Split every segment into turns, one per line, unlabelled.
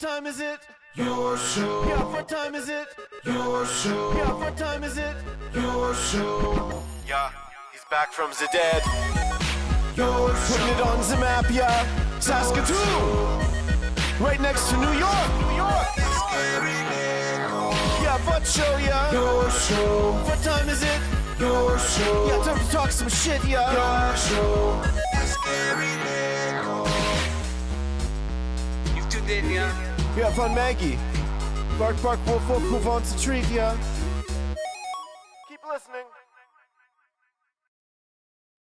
time is it? Your show. Yeah, what time is it? Your show. Yeah, what time is it? Your show. Yeah, he's back from the dead. Your show. Putting it on the map, yeah. Saskatoon. Right next to New York. New York. Yeah, what show, yeah. Your show. What time is it? Your show. Yeah, time to talk some shit, yeah. Your show.
You've tuned in, yeah.
Yeah, fun Maggie. Bark, bark, wolf, wolf, move on to treat, yeah. Keep listening.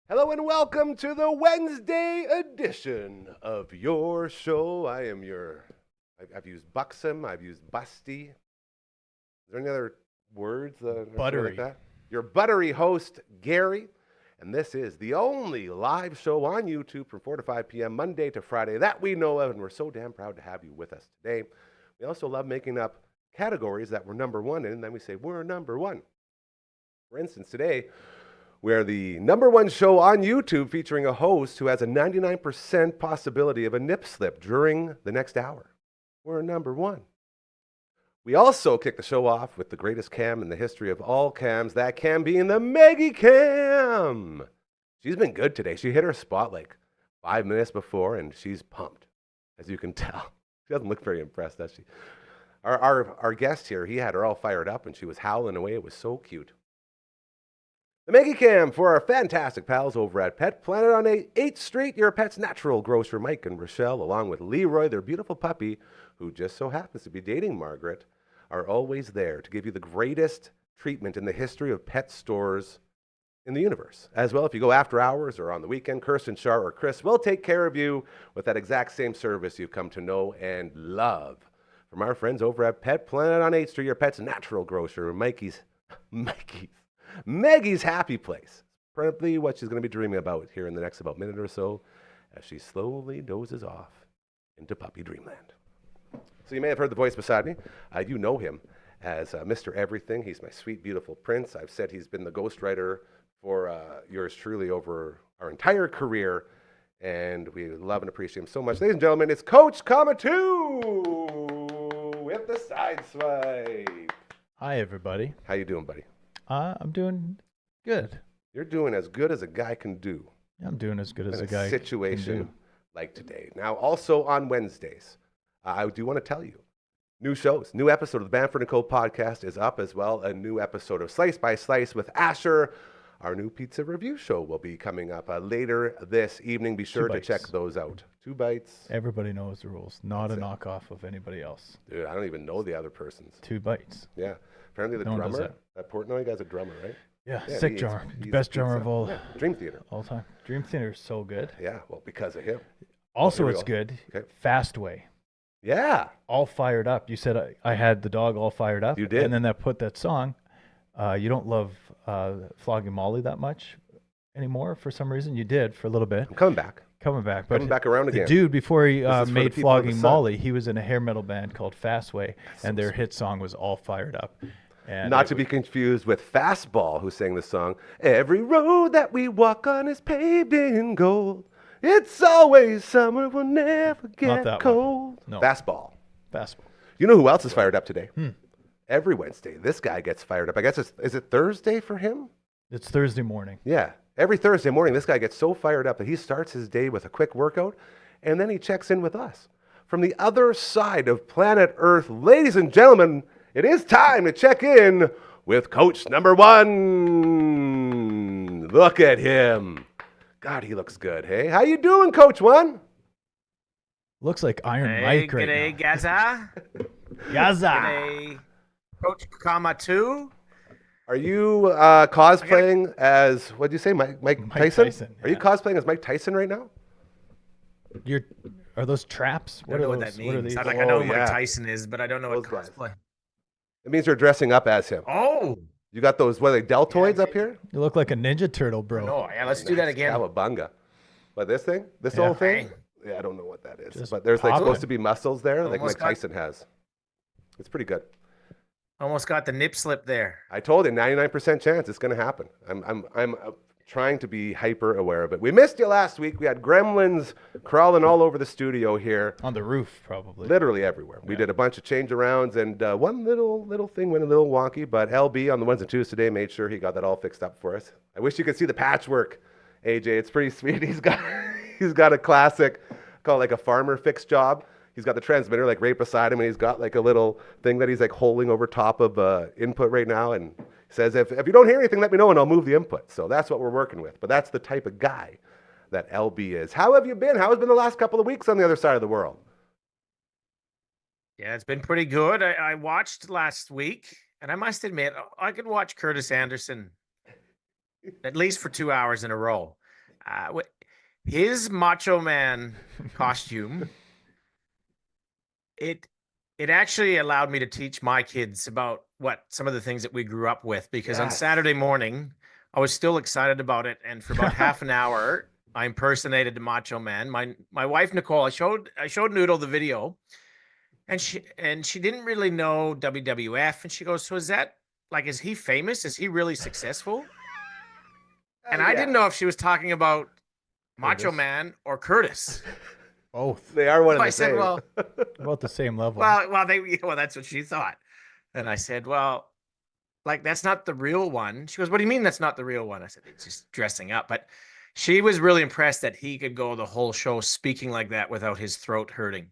Hello and welcome to the Wednesday edition of your show. I've used buxom, I've used busty. Is there any other words?
Buttery.
Like that? Your buttery host, Gary. And this is the only live show on YouTube from 4 to 5 p.m. Monday to Friday that we know of, and we're so damn proud to have you with us today. We also love making up categories that we're number one in, and then we say, we're number one. For instance, today, we're the number one show on YouTube featuring a host who has a 99% possibility of a nip slip during the next hour. We're number one. We also kick the show off with the greatest cam in the history of all cams, that cam being the Maggie Cam. She's been good today. She hit her spot like 5 minutes before, and she's pumped, as you can tell. She doesn't look very impressed, does she? Our guest here, he had her all fired up, and she was howling away. It was so cute. The Maggie Cam for our fantastic pals over at Pet Planet on 8th Street, your pet's natural grocer, Mike and Rochelle, along with Leroy, their beautiful puppy, who just so happens to be dating Margaret, are always there to give you the greatest treatment in the history of pet stores in the universe. As well, if you go after hours or on the weekend, Kirsten, Shar, or Chris will take care of you with that exact same service you've come to know and love. From our friends over at Pet Planet on 8th Street, your pet's natural grocer, Maggie's happy place. Probably what she's going to be dreaming about here in the next about minute or so as she slowly dozes off into puppy dreamland. So you may have heard the voice beside me. You know him as Mr. Everything. He's my sweet, beautiful prince. I've said he's been the ghostwriter for yours truly over our entire career, and we love and appreciate him so much. Ladies and gentlemen, it's Coach Comma2 with the side swipe.
Hi, everybody.
How you doing, buddy?
I'm doing good.
You're doing as good as a guy can do.
I'm doing as good as
in
a guy
situation
can do.
like today. Now, also on Wednesdays, I do want to tell you, new shows, new episode of the Bamford & Co. podcast is up as well. A new episode of Slice by Slice with Asher. Our new pizza review show will be coming up later this evening. Be sure to check those out. 2 bites.
Everybody knows the rules. Not a knockoff of anybody else.
Dude, I don't even know the other person's.
2 bites.
Yeah. Apparently the drummer, that Portnoy guy's a drummer, right?
Yeah, sick drummer. Best drummer of all.
Yeah. Dream Theater.
All time. Dream Theater is so good.
Yeah, well, because of him.
Also, it's good.
Okay.
Fastway.
Yeah.
All fired up. You said I had the dog all fired up.
You did.
And then that song. You don't love Flogging Molly that much anymore for some reason. You did for a little bit.
I'm coming back.
But
Coming back around again.
The dude, before he
This is for
made
the people of the
Flogging
Sun.
Molly, he was in a hair metal band called Fastway, and their hit song was All Fired Up. And
Not to be confused with Fastball, who sang the song, "Every road that we walk on is paved in gold. It's always summer, we'll never
Not that
get
one.
cold."
No.
Fastball.
Fastball.
You know who else is fired up today? Every Wednesday, this guy gets fired up. I guess is it Thursday for him?
It's Thursday morning.
Yeah. Every Thursday morning, this guy gets so fired up that he starts his day with a quick workout, and then he checks in with us. From the other side of planet Earth, ladies and gentlemen, it is time to check in with Coach number 1. Look at him. God, he looks good, hey? How you doing, Coach 1?
Looks like Iron Mike right
G'day,
now.
Gaza.
Gaza.
G'day, Coach Comma2.
Are you cosplaying as, what'd you say, Mike Tyson? Are you cosplaying as Mike Tyson right now?
Are those traps?
I don't know what that means. I know who Mike Tyson is, but I don't know what
Those guys.
cosplay.
It means you're dressing up as him.
Oh.
You got those, what are they, deltoids up here?
You look like a Ninja Turtle, bro.
No, yeah, let's do that again.
Cowabunga. But this thing? This
Yeah.
whole thing?
Bang.
Yeah, I don't know what that is.
Just
but there's like
pop
supposed
it.
to be muscles there, like Mike
Almost got-
Tyson has. It's pretty good.
Almost got the nip slip there.
I told you, 99% chance it's going to happen. I'm trying to be hyper aware of it. We missed you last week. We had gremlins crawling all over the studio here.
On the roof, probably.
Literally everywhere. We did a bunch of change arounds, and one little thing went a little wonky, but LB on the ones and twos today made sure he got that all fixed up for us. I wish you could see the patchwork, AJ. It's pretty sweet. He's got a classic, called like a farmer fix job. He's got the transmitter like right beside him, and he's got like a little thing that he's like holding over top of input right now, and says, if you don't hear anything, let me know and I'll move the input. So that's what we're working with. But that's the type of guy that LB is. How have you been? How has been the last couple of weeks on the other side of the world?
Yeah, it's been pretty good. I watched last week, and I must admit, I could watch Curtis Anderson at least for 2 hours in a row. His Macho Man costume, it actually allowed me to teach my kids about some of the things that we grew up with, because on Saturday morning, I was still excited about it. And for about half an hour, I impersonated the Macho Man. My wife, Nicole, I showed Noodle the video, and she didn't really know WWF. And she goes, so is he famous? Is he really successful? And I didn't know if she was talking about Macho Man or Curtis.
Both.
They are one of the
same.
same.
Well,
about the same level.
Well, that's what she thought. And I said, well, like, that's not the real one. She goes, what do you mean that's not the real one? I said, it's just dressing up. But she was really impressed that he could go the whole show speaking like that without his throat hurting.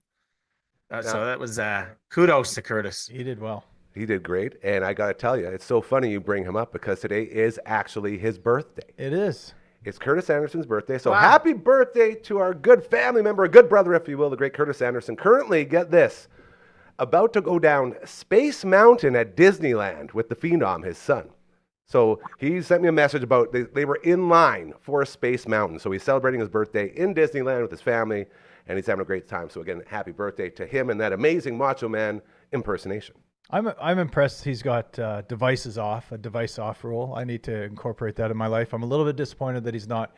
So that was kudos to Curtis.
He did well.
He did great. And I got to tell you, it's so funny you bring him up, because today is actually his birthday.
It is.
It's Curtis Anderson's birthday. So happy birthday to our good family member, a good brother, if you will, the great Curtis Anderson. Currently, get this, about to go down Space Mountain at Disneyland with the Phenom, his son. So he sent me a message about they were in line for Space Mountain. So he's celebrating his birthday in Disneyland with his family, and he's having a great time. So again, happy birthday to him and that amazing Macho Man impersonation.
I'm impressed he's got device off rule. I need to incorporate that in my life. I'm a little bit disappointed that he's not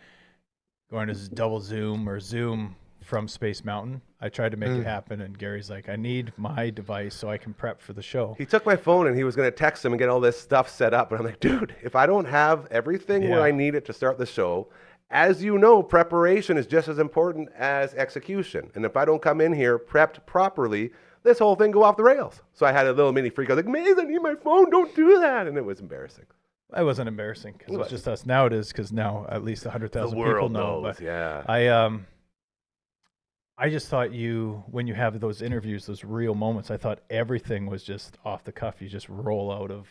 going to double zoom or zoom from Space Mountain. I tried to make it happen, and Gary's like, I need my device so I can prep for the show.
He took my phone, and he was going to text him and get all this stuff set up. And I'm like, dude, if I don't have everything where I need it to start the show, as you know, preparation is just as important as execution. And if I don't come in here prepped properly, this whole thing go off the rails. So I had a little mini freak. I was like, Maze, I need my phone. Don't do that. And it was embarrassing.
It wasn't embarrassing because it was just us. Now it is, because now at least 100,000 people know.
Knows,
but I just thought when you have those interviews, those real moments, I thought everything was just off the cuff. You just roll out of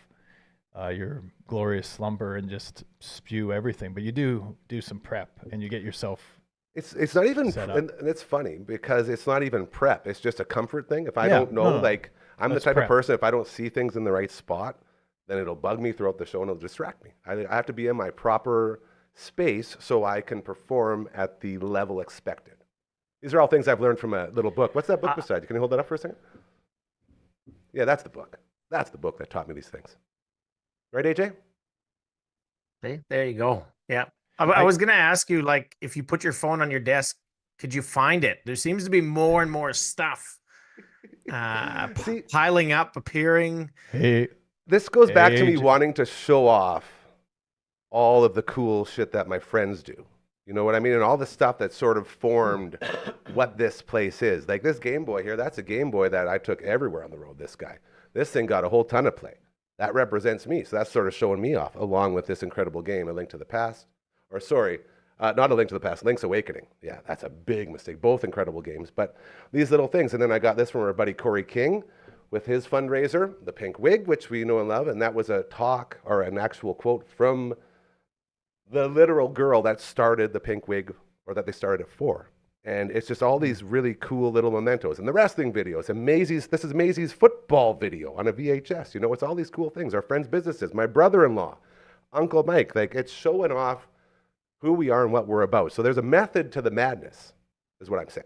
your glorious slumber and just spew everything. But you do some prep, and you get yourself.
It's not even, and it's funny because it's not even prep. It's just a comfort thing. If I don't know, like I'm the type of person, if I don't see things in the right spot, then it'll bug me throughout the show and it'll distract me. I have to be in my proper space so I can perform at the level expected. These are all things I've learned from a little book. What's that book beside you? Can you hold that up for a second? Yeah, that's the book. That's the book that taught me these things. Right, AJ?
See, there you go. Yeah. I was going to ask you, like, if you put your phone on your desk, could you find it? There seems to be more and more stuff piling up, appearing.
Hey,
this goes back to me wanting to show off all of the cool shit that my friends do. You know what I mean? And all the stuff that sort of formed what this place is. Like this Game Boy here, that's a Game Boy that I took everywhere on the road, this guy. This thing got a whole ton of play. That represents me. So that's sort of showing me off, along with this incredible game, A Link to the Past. Or sorry, not A Link to the Past, Link's Awakening. Yeah, that's a big mistake. Both incredible games. But these little things. And then I got this from our buddy Corey King with his fundraiser, The Pink Wig, which we know and love. And that was a talk or an actual quote from the literal girl that started the Pink Wig, or that they started it for. And it's just all these really cool little mementos. And the wrestling videos, and this is Maisie's football video on a VHS. You know, it's all these cool things. Our friends' businesses, my brother-in-law, Uncle Mike, like it's showing off who we are and what we're about. So there's a method to the madness, is what I'm saying.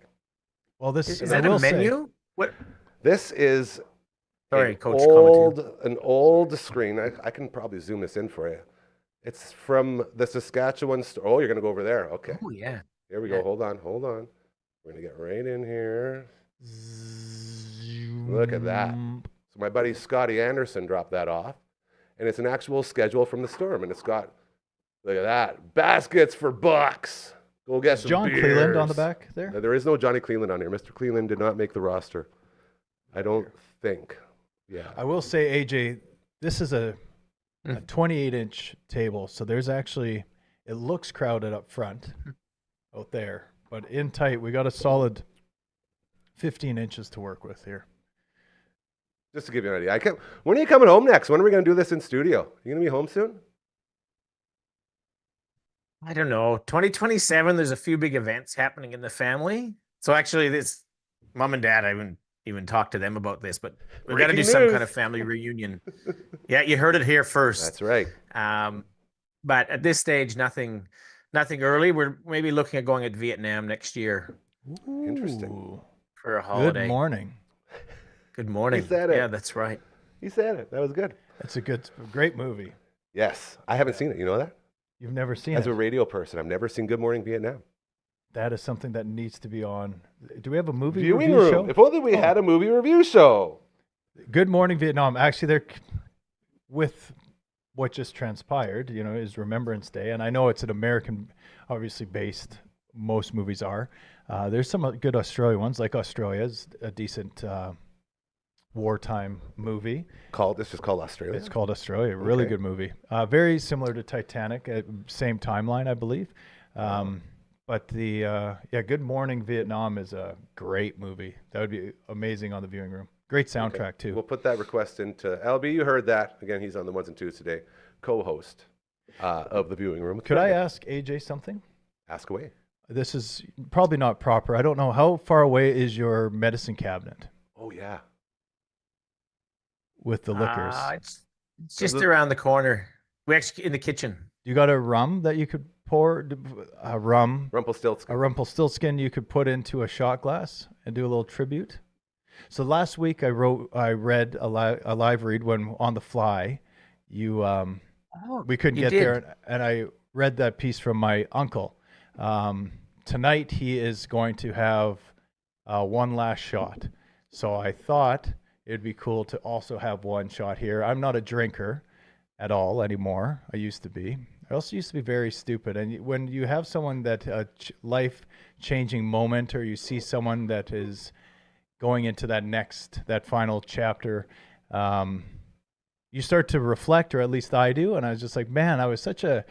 Well, this
is that a menu? What?
This is
Sorry, Coach,
an old screen. I can probably zoom this in for you. It's from the Saskatchewan store. Oh, you're going to go over there. Okay.
Oh, yeah.
Here we go. Hold on. We're going to get right in here. Look at that. So my buddy Scotty Anderson dropped that off. And it's an actual schedule from the store. And it's got Look at that. Baskets for bucks. Go get some
John
beers.
Cleland on the back there?
No, there is no Johnny Cleveland on here. Mr. Cleveland did not make the roster. I don't think. Yeah.
I will say, AJ, this is a 28-inch table, so there's actually, it looks crowded up front out there, but in tight, we got a solid 15 inches to work with here.
Just to give you an idea. When are you coming home next? When are we going to do this in studio? You going to be home soon?
I don't know. 2027, there's a few big events happening in the family. So actually, this mom and dad, I haven't even talked to them about this, but we're going to do some kind of family reunion. Yeah, you heard it here first.
That's right.
But at this stage, nothing early. We're maybe looking at going at Vietnam next year.
Interesting.
Ooh.
For a holiday.
Good morning.
Good morning.
He said it.
Yeah, that's right.
He said it. That was good.
It's a great movie.
Yes. I haven't seen it. You know that?
You've never seen
As
it.
a radio person, I've never seen Good Morning Vietnam.
That is something that needs to be on. Do we have a movie
Viewing
review
room.
show?
If only we had a movie review show.
Good Morning Vietnam. Actually, they're with what just transpired, is Remembrance Day. And I know it's an American, obviously based, most movies are. There's some good Australian ones, like Australia's a decent wartime movie.
This is called Australia?
It's called Australia. Really good movie. Very similar to Titanic, same timeline, I believe. But Good Morning Vietnam is a great movie. That would be amazing on the viewing room. Great soundtrack, too.
We'll put that request into LB. You heard that. Again, he's on the ones and twos today. Co-host of the viewing room.
Could I ask AJ something?
Ask away.
This is probably not proper. I don't know. How far away is your medicine cabinet
Oh, yeah.
with the liquors?
It's just around the corner. We actually in the kitchen.
You got a rum that you could pour? A
Rumpelstiltskin.
Rumpelstiltskin you could put into a shot glass and do a little tribute. So last week I read a live read when on the fly. We couldn't get there, and I read that piece from my uncle. Tonight he is going to have one last shot. So I thought it'd be cool to also have one shot here. I'm not a drinker at all anymore. I used to be. I also used to be very stupid. And when you have someone that life-changing moment, or you see someone that is going into that final chapter, you start to reflect, or at least I do. And I was just like, man, I was such a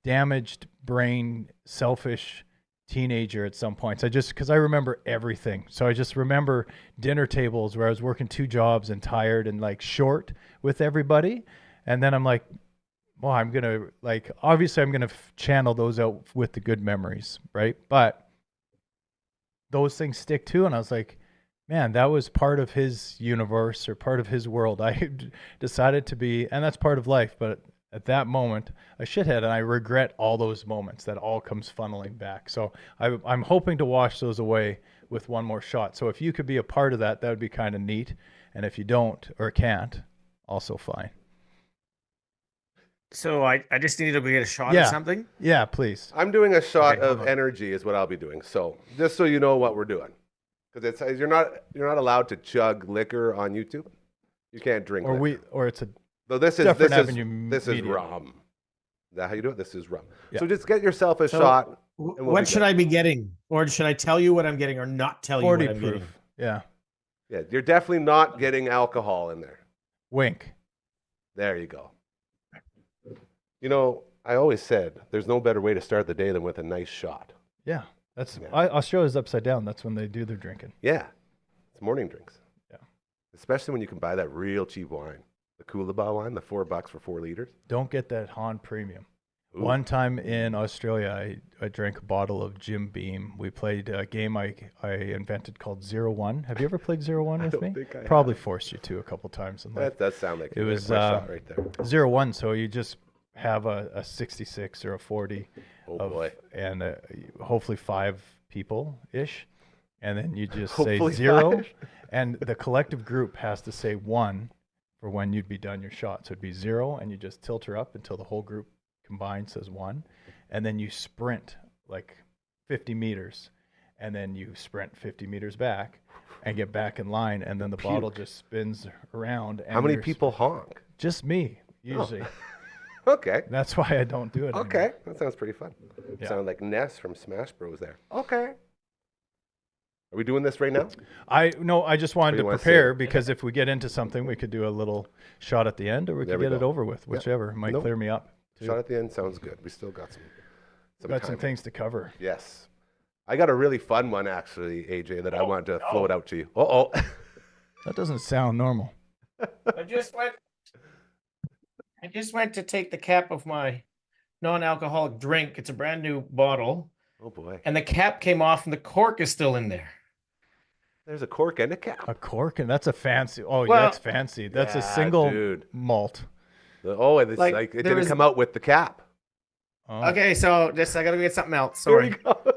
damaged brain, selfish teenager at some points. Because I remember everything. So I just remember dinner tables where I was working 2 jobs and tired and like short with everybody. And then I'm like, well, obviously I'm going to channel those out with the good memories, right? But those things stick too. And I was like, man, that was part of his universe or part of his world. I decided to be, and that's part of life. But at that moment, a shithead, and I regret all those moments. That all comes funneling back. So I'm hoping to wash those away with one more shot. So if you could be a part of that, that would be kind of neat. And if you don't or can't, also fine.
So I just need to go get a shot or something?
Yeah, please.
I'm doing a shot of energy is what I'll be doing. So just so you know what we're doing. Because you're not allowed to chug liquor on YouTube. You can't drink liquor.
Or it's a
So this is
medium.
rum. Is that how you do it? This is rum.
Yeah.
So just get yourself a shot.
What should I be getting? Or should I tell you what I'm getting or not tell you what
40
I'm
proof.
getting?
Yeah.
Yeah, you're definitely not getting alcohol in there.
Wink.
There you go. I always said there's no better way to start the day than with a nice shot.
Yeah. Australia's upside down. That's when they do their drinking.
Yeah. It's morning drinks.
Yeah.
Especially when you can buy that real cheap wine. The Coolabah wine, the $4 for 4 liters.
Don't get that Han Premium.
Ooh.
One time in Australia, I drank a bottle of Jim Beam. We played a game I invented called 0-1. Have you ever played 0-1 with me?
Think I have.
Probably forced you to a couple times in life.
That does sound like
It was
my shot right there.
0-1, so you just have a 66 or a 40
Oh boy.
and hopefully 5 people-ish. And then you just
Hopefully
say 0,
5.
and the collective group has to say 1 for when you'd be done your shot. So it'd be 0, and you just tilt her up until the whole group combined says 1, and then you sprint like 50 meters, and then you sprint 50 meters back and get back in line, and then the bottle just spins around. And
How many people honk?
Just me, usually.
Okay.
That's why I don't do it anymore.
Okay. That sounds pretty fun.
Yeah.
Sound like Ness from Smash Bros. There. Okay. Are we doing this right now?
I just wanted
you
to
wanna say
prepare
it?
because if we get into something, we could do a little shot at the end, or we
There
could
we
get it
go.
over with, whichever might
Nope.
clear me up. Too.
Shot at the end sounds good. We still got some
Got
time.
some things to cover.
Yes. I got a really fun one, actually, AJ, that I wanted to float out to you. Uh-oh.
That doesn't sound normal.
I just went to take the cap of my non-alcoholic drink. It's a brand new bottle,
Oh, boy.
and the cap came off, and the cork is still in there.
There's a cork and a cap.
A cork, and that's a fancy. Oh,
Well,
that's fancy. That's
yeah,
a single
dude.
malt.
Oh, and it's
Like,
like it
there
didn't
was-
come out with the cap.
Oh.
Okay, so I gotta go get something else.
There
Sorry.
he goes.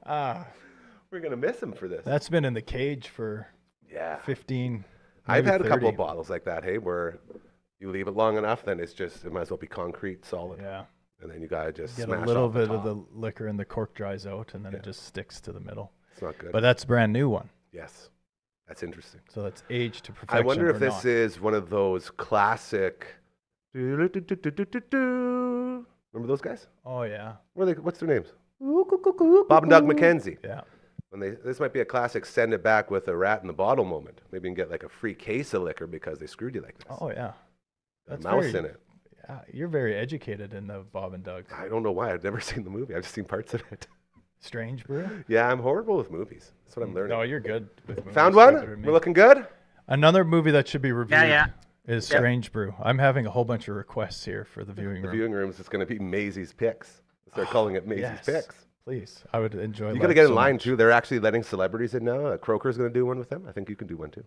Ah,
We're going to miss him for this.
that's been in the cage for
Yeah.
15.
I've
maybe
had a couple
30.
of bottles like that, hey, where you leave it long enough, then it might as well be concrete solid.
Yeah.
And then you got to just
Get
smash
a little
off the
bit of
top.
the liquor and the cork dries out, and then
Yeah.
it just sticks to the middle.
It's not good.
But that's a brand new one,
yes. That's interesting.
so that's aged to perfection.
I wonder if
or
this
not.
is one of those classic. Remember those guys?
Oh yeah,
What's their names? Bob and Doug McKenzie.
yeah.
This might be a classic send it back with a rat in the bottle moment. Maybe you can get like a free case of liquor because they screwed you like this.
Oh yeah.
a
That's
mouse
very-
in it.
Yeah, you're very educated in the Bob and Doug.
I don't know why. I've never seen the movie. I've just seen parts of it.
Strange brew.
Yeah, I'm horrible with movies. That's what I'm learning.
No, you're good. With movies,
Found
way
one?
better than me.
We're looking good?
Another movie that should be reviewed
yeah.
is
Yep.
Strange Brew. I'm having a whole bunch of requests here for the viewing
The
room.
viewing rooms is going to be Maisie's Picks. Start calling it Maisie's
Yes.
Picks.
Please, I would enjoy.
You
life
got to get in
so
line
much.
too. They're actually letting celebrities in now. Croker's going to do one with them. I think you can do one too.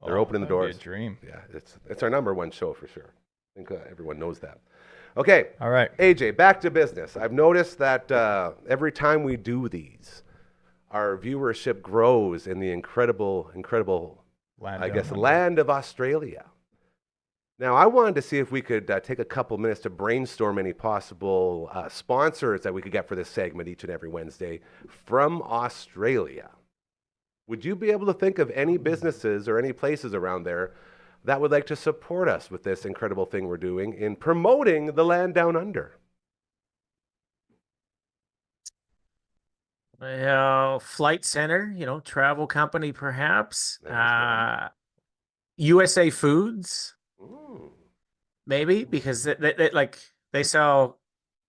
They're opening the
that'd be
doors.
a dream.
Yeah, it's our number one show for sure. I think everyone knows that. Okay,
All right.
AJ, back to business. I've noticed that every time we do these, our viewership grows in the incredible,
Land
I
down
guess,
under.
land of Australia. Now, I wanted to see if we could take a couple minutes to brainstorm any possible sponsors that we could get for this segment each and every Wednesday from Australia. Would you be able to think of any businesses or any places around there that would like to support us with this incredible thing we're doing in promoting the land down under?
Well, Flight Center, travel company perhaps.
There's one.
USA Foods,
Mm.
maybe, because they sell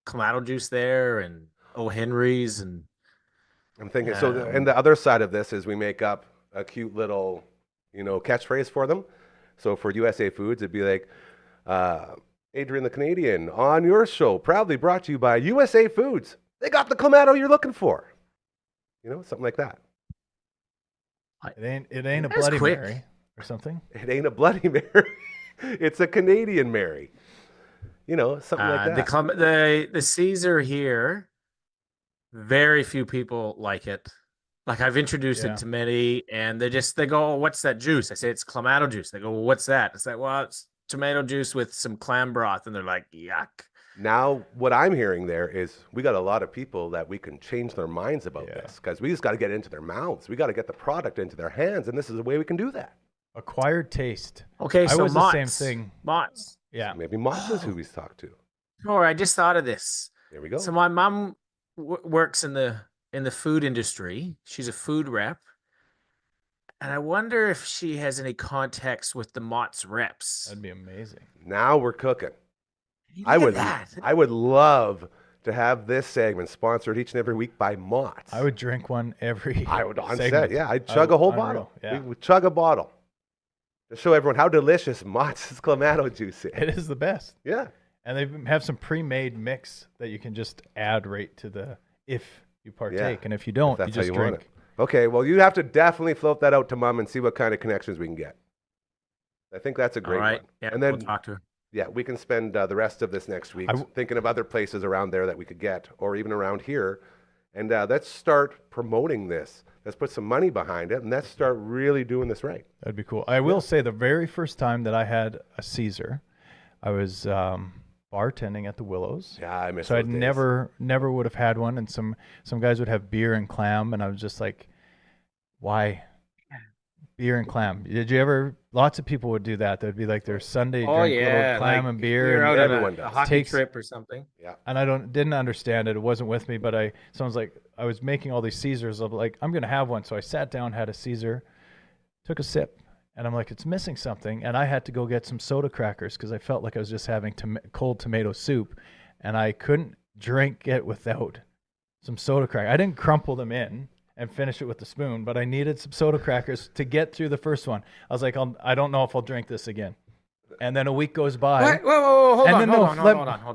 Clamato juice there and O. Henry's and
I'm thinking, and the other side of this is we make up a cute little, catchphrase for them. So for USA Foods, it'd be like, Adrian the Canadian, on your show, proudly brought to you by USA Foods. They got the Clamato you're looking for. Something like that.
It ain't a
That's
Bloody
quick.
Mary or something.
It ain't a Bloody Mary. It's a Canadian Mary. Something like that.
the Caesar here. Very few people like it. Like I've introduced
Yeah.
it to many, and they go, "Oh, what's that juice?" I say it's Clamato juice. They go, "Well, what's that?" It's like, "Well, it's tomato juice with some clam broth," and they're like, "Yuck."
Now, what I'm hearing there is we got a lot of people that we can change their minds about
Yeah.
this because we just got to get it into their mouths. We got to get the product into their hands, and this is a way we can do that.
Acquired taste.
Okay,
I
so
was the same
Mott's.
thing.
Mott's.
Yeah.
Maybe Mott's is who he's talked to.
Or I just thought of this.
There we go.
So my mom works in the food industry. She's a food rep, and I wonder if she has any contacts with the Mott's reps.
That'd be amazing.
Now we're cooking.
Look
I
at
would,
that.
I would love to have this segment sponsored each and every week by Mott's.
I would drink one every.
I would on
segment.
set. Yeah, I'd chug a whole
Unreal,
bottle.
Yeah.
We would chug a bottle to show everyone how delicious Mott's Clamato juice is.
It is the best.
Yeah.
And they have some pre-made mix that you can just add right to the if you partake, and if you don't,
If that's
you just
how you want
drink.
it. Okay, well, you have to definitely float that out to Mom and see what kind of connections we can get. I think that's a
All
great
right.
one.
Yeah,
And then,
we'll talk to her.
yeah, we can spend the rest of this next week thinking of other places around there that we could get, or even around here. And let's start promoting this. Let's put some money behind it, and let's start really doing this right.
That'd be cool. I will say the very first time that I had a Caesar, I was bartending at the Willows.
Yeah, I miss
So
those
I'd
days.
never would have had one, and some guys would have beer and clam, and I was just like, why? beer and clam. Did you ever? Lots of people would do that. That'd be like their Sunday
Oh
drink,
yeah,
little clam
like
and
if
beer.
you're
And
out on
everyone
a
does.
hockey
Takes-
trip or something.
Yeah.
And I didn't understand it. It wasn't with me, but someone's like, I was making all these Caesars. I'm like, I'm gonna have one. So I sat down, had a Caesar, took a sip, and I'm like, it's missing something. And I had to go get some soda crackers because I felt like I was just having cold tomato soup, and I couldn't drink it without some soda crackers. I didn't crumple them in and finish it with the spoon, but I needed some soda crackers to get through the first one. I was like, I don't know if I'll drink this again. And then a week goes by.
What? Whoa, hold
and
on,
then
hold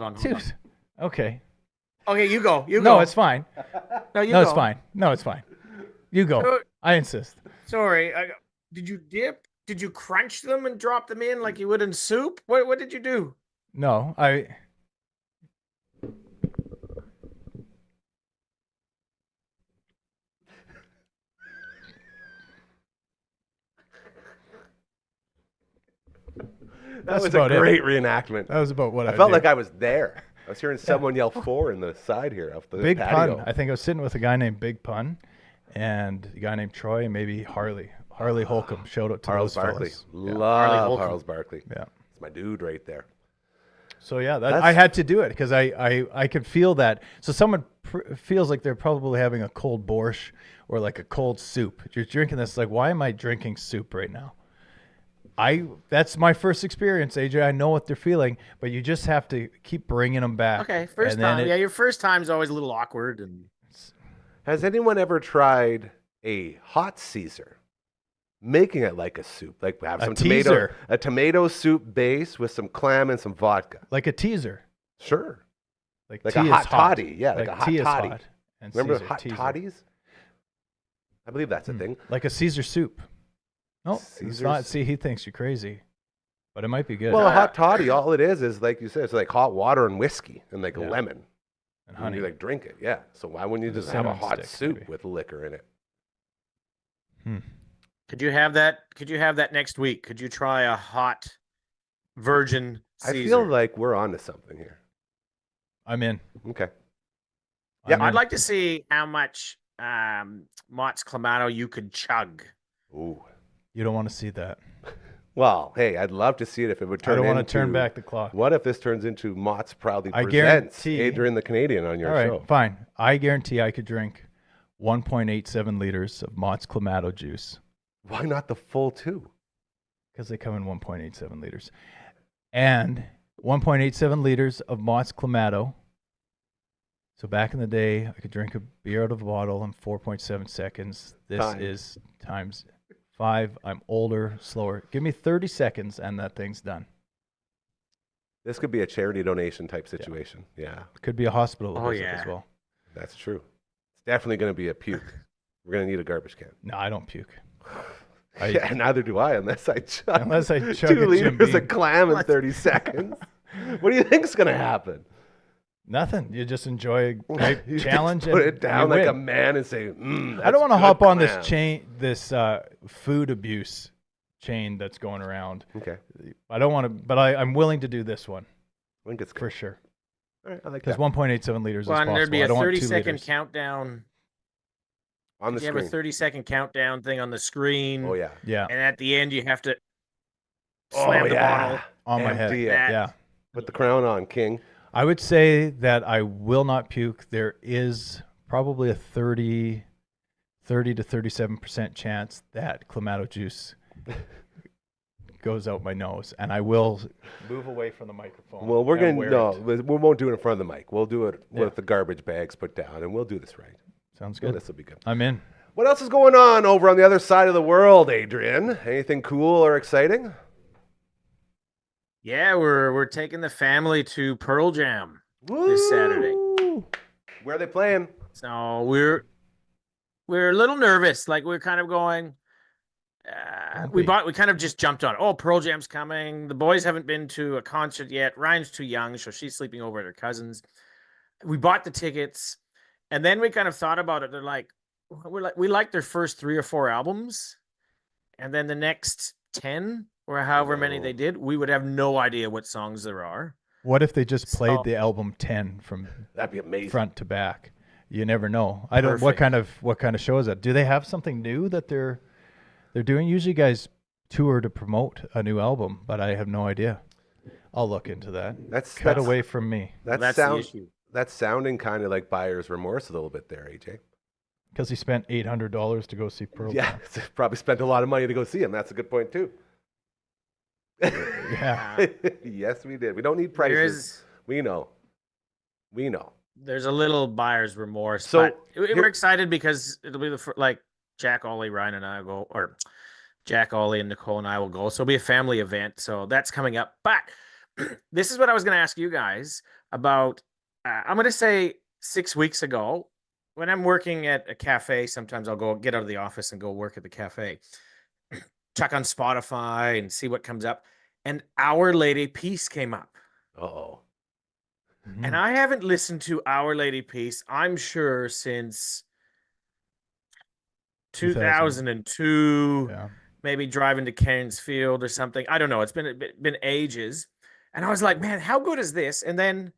no,
on.
Dude, okay.
Okay, you go. You
No,
go.
it's fine.
No, you
No,
go.
it's fine. No, it's fine. You go. I insist.
Sorry. Did you dip? Did you crunch them and drop them in like you would in soup? What did you do?
No,
That
That's
was a
about it.
great reenactment.
That was about what I
I felt
did.
like I was there. I was hearing someone yell 4 in the side here off the
Big
patio.
Pun. I think I was sitting with a guy named Big Pun and a guy named Troy and maybe Harley Holcomb. Shout out to
Charles
those
Barkley.
fellas.
Love
Holcomb.
Charles Barkley.
Yeah.
It's my dude right there.
So yeah,
That's-
I had to do it because I could feel that. So someone feels like they're probably having a cold borscht or like a cold soup. You're drinking this, like, why am I drinking soup right now? That's my first experience, AJ. I know what they're feeling, but you just have to keep bringing them back.
Okay, first
And then
time. Yeah, your first time's always a little awkward and
Has anyone ever tried a hot Caesar? Making it like a soup, like have
A
some
teaser.
a tomato soup base with some clam and some vodka.
like a teaser,
Sure.
like
Like
tea
a
is
hot
hot.
toddy. Yeah, like a hot
tea is
toddy.
hot. And
Remember
Caesar,
hot
teaser.
toddies? I believe that's a thing.
Like a Caesar soup. No, it's
Caesar's-
not. See, he thinks you're crazy, but it might be good.
Well, a hot toddy, all it is like you said, it's like hot water and whiskey and like a
Yeah.
lemon.
and
And
honey.
you like drink it, yeah. So why wouldn't you
With a
just have a
cinnamon
hot
stick,
soup
maybe.
with liquor in it?
could you have that next week? Could you try a hot virgin Caesar?
I feel like we're onto something here.
I'm in.
Okay.
I'm
Yeah,
in.
I'd like to see how much Mott's Clamato you could chug.
Ooh.
You don't want to see that.
Well, hey, I'd love to see it if it would turn
I don't want to
into-
turn back the clock.
What if this turns into Mott's Proudly
I
Presents
guarantee-
Adrian the Canadian on your
All right,
show?
fine. I guarantee I could drink 1.87 liters of Mott's Clamato juice
Why not the full 2?
because they come in 1.87 liters, and 1.87 liters of Mott's Clamato. So back in the day, I could drink a beer out of a bottle in 4.7 seconds. This
Time.
is times 5. I'm older, slower. Give me 30 seconds, and that thing's done.
This could be a charity donation type situation. Yeah,
Could be a hospital
Oh,
visit
yeah.
as well.
that's true. It's definitely going to be a puke. We're going to need a garbage can.
No, I don't puke.
Yeah, neither do I unless I chug,
Unless I chug
2
a Jim
liters
Beam.
of clam in 30 seconds. What do you think's going to happen?
Nothing. You just enjoy a
You
great
just
challenge
put
and
it down
you
like a
win.
man and say,
I don't want to
to
hop on this food abuse chain that's going around.
Okay.
I don't want to, but I'm willing to do this one
I think it's good.
for sure.
All right, I like
Because
that.
1.87 liters
Well,
is
and
possible.
there'd be
I
a
don't want
30-second
2 liters.
countdown.
On the
You have a
screen.
30-second countdown thing on the screen.
Oh, yeah.
Yeah,
And at the end, you have to slam the bottle.
on my head.
Empty it.
That-
Yeah.
Put the crown on, King.
I would say that I will not puke. There is probably a 30 to 37% chance that Clamato juice goes out my nose, and I will move away from the microphone.
Well, we're
and
going
wear
to,
it.
we won't do it in front of the mic. We'll do it
Yeah.
with the garbage bags put down, and we'll do this right.
Sounds
Well,
good.
this will be good.
I'm in.
What else is going on over on the other side of the world, Adrian? Anything cool or exciting?
Yeah, we're taking the family to Pearl Jam this Saturday.
Woo! Where are they playing?
So we're a little nervous. Like we're kind of going. We kind of just jumped on. Oh, Pearl Jam's coming. The boys haven't been to a concert yet. Ryan's too young, so she's sleeping over at her cousin's. We bought the tickets, and then we kind of thought about it. They're like, we like their first 3 or 4 albums, and then the next 10 or however many they did, we would have no idea what songs there are.
What if they just played
So-
the album 10 from
That'd be amazing.
front to back? You never know. I don't. What
Perfect.
kind of show is that? Do they have something new that they're they're doing. Usually, guys tour to promote a new album, but I have no idea. I'll look into that. Cut away from me.
That's the issue.
That's sounding kind of like buyer's remorse a little bit there, AJ.
Because he spent $800 to go see Pearl Jam.
Yeah, probably spent a lot of money to go see him. That's a good point too.
Yeah.
Yes, we did. We don't need prices. We know.
There's a little buyer's remorse.
So,
but we're excited because it'll be like Jack, Ollie, Ryan, and I will go, or Jack, Ollie, and Nicole and I will go. So it'll be a family event. So that's coming up. But this is what I was going to ask you guys about. I'm going to say 6 weeks ago, when I'm working at a cafe, sometimes I'll go get out of the office and go work at the cafe, check on Spotify and see what comes up. And Our Lady Peace came up.
Uh-oh.
And I haven't listened to Our Lady Peace, I'm sure, since 2002, maybe driving to Cairnsfield or something. I don't know. It's been ages. And I was like, man, how good is this? And then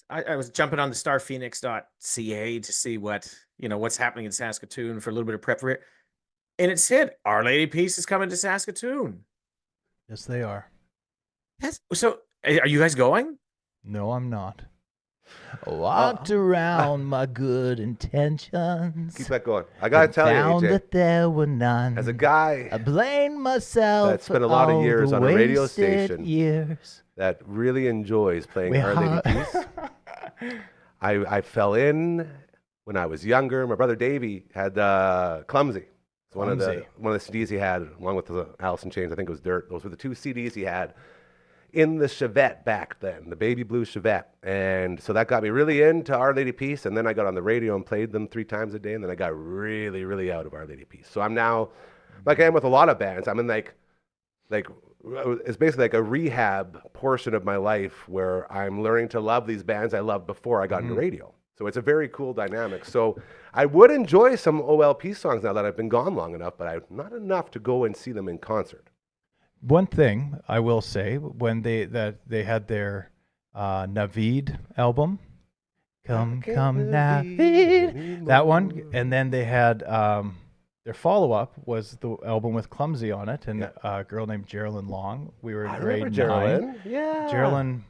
I was jumping on the starphoenix.ca to see what's happening in Saskatoon for a little bit of prep for it. And it said, Our Lady Peace is coming to Saskatoon.
Yes, they are.
So are you guys going?
No, I'm not. Walked around my good intentions.
Keep that going. I gotta tell you,
found
AJ,
that there were none.
as a guy
I blame myself.
that spent a lot of years on a radio station
years.
that really enjoys playing Our Lady Peace, I fell in when I was younger. My brother Davey had Clumsy. It's one of the CDs he had, along with the Alice in Chains. I think it was Dirt. Those were the two CDs he had in the Chevette back then, the baby blue Chevette. And so that got me really into Our Lady Peace. And then I got on the radio and played them 3 times a day. And then I got really, really out of Our Lady Peace. So I'm now, like I am with a lot of bands, I'm in like it's basically like a rehab portion of my life where I'm learning to love these bands I loved before I got into radio. So it's a very cool dynamic. So I would enjoy some OLP songs now that I've been gone long enough, but not enough to go and see them in concert.
One thing I will say, when they had their Navid album, Come Navid, that one, and then they had their follow-up was the album with Clumsy on it, and a girl named Geraldine Long. We were in grade 9.
Yeah.
Geraldine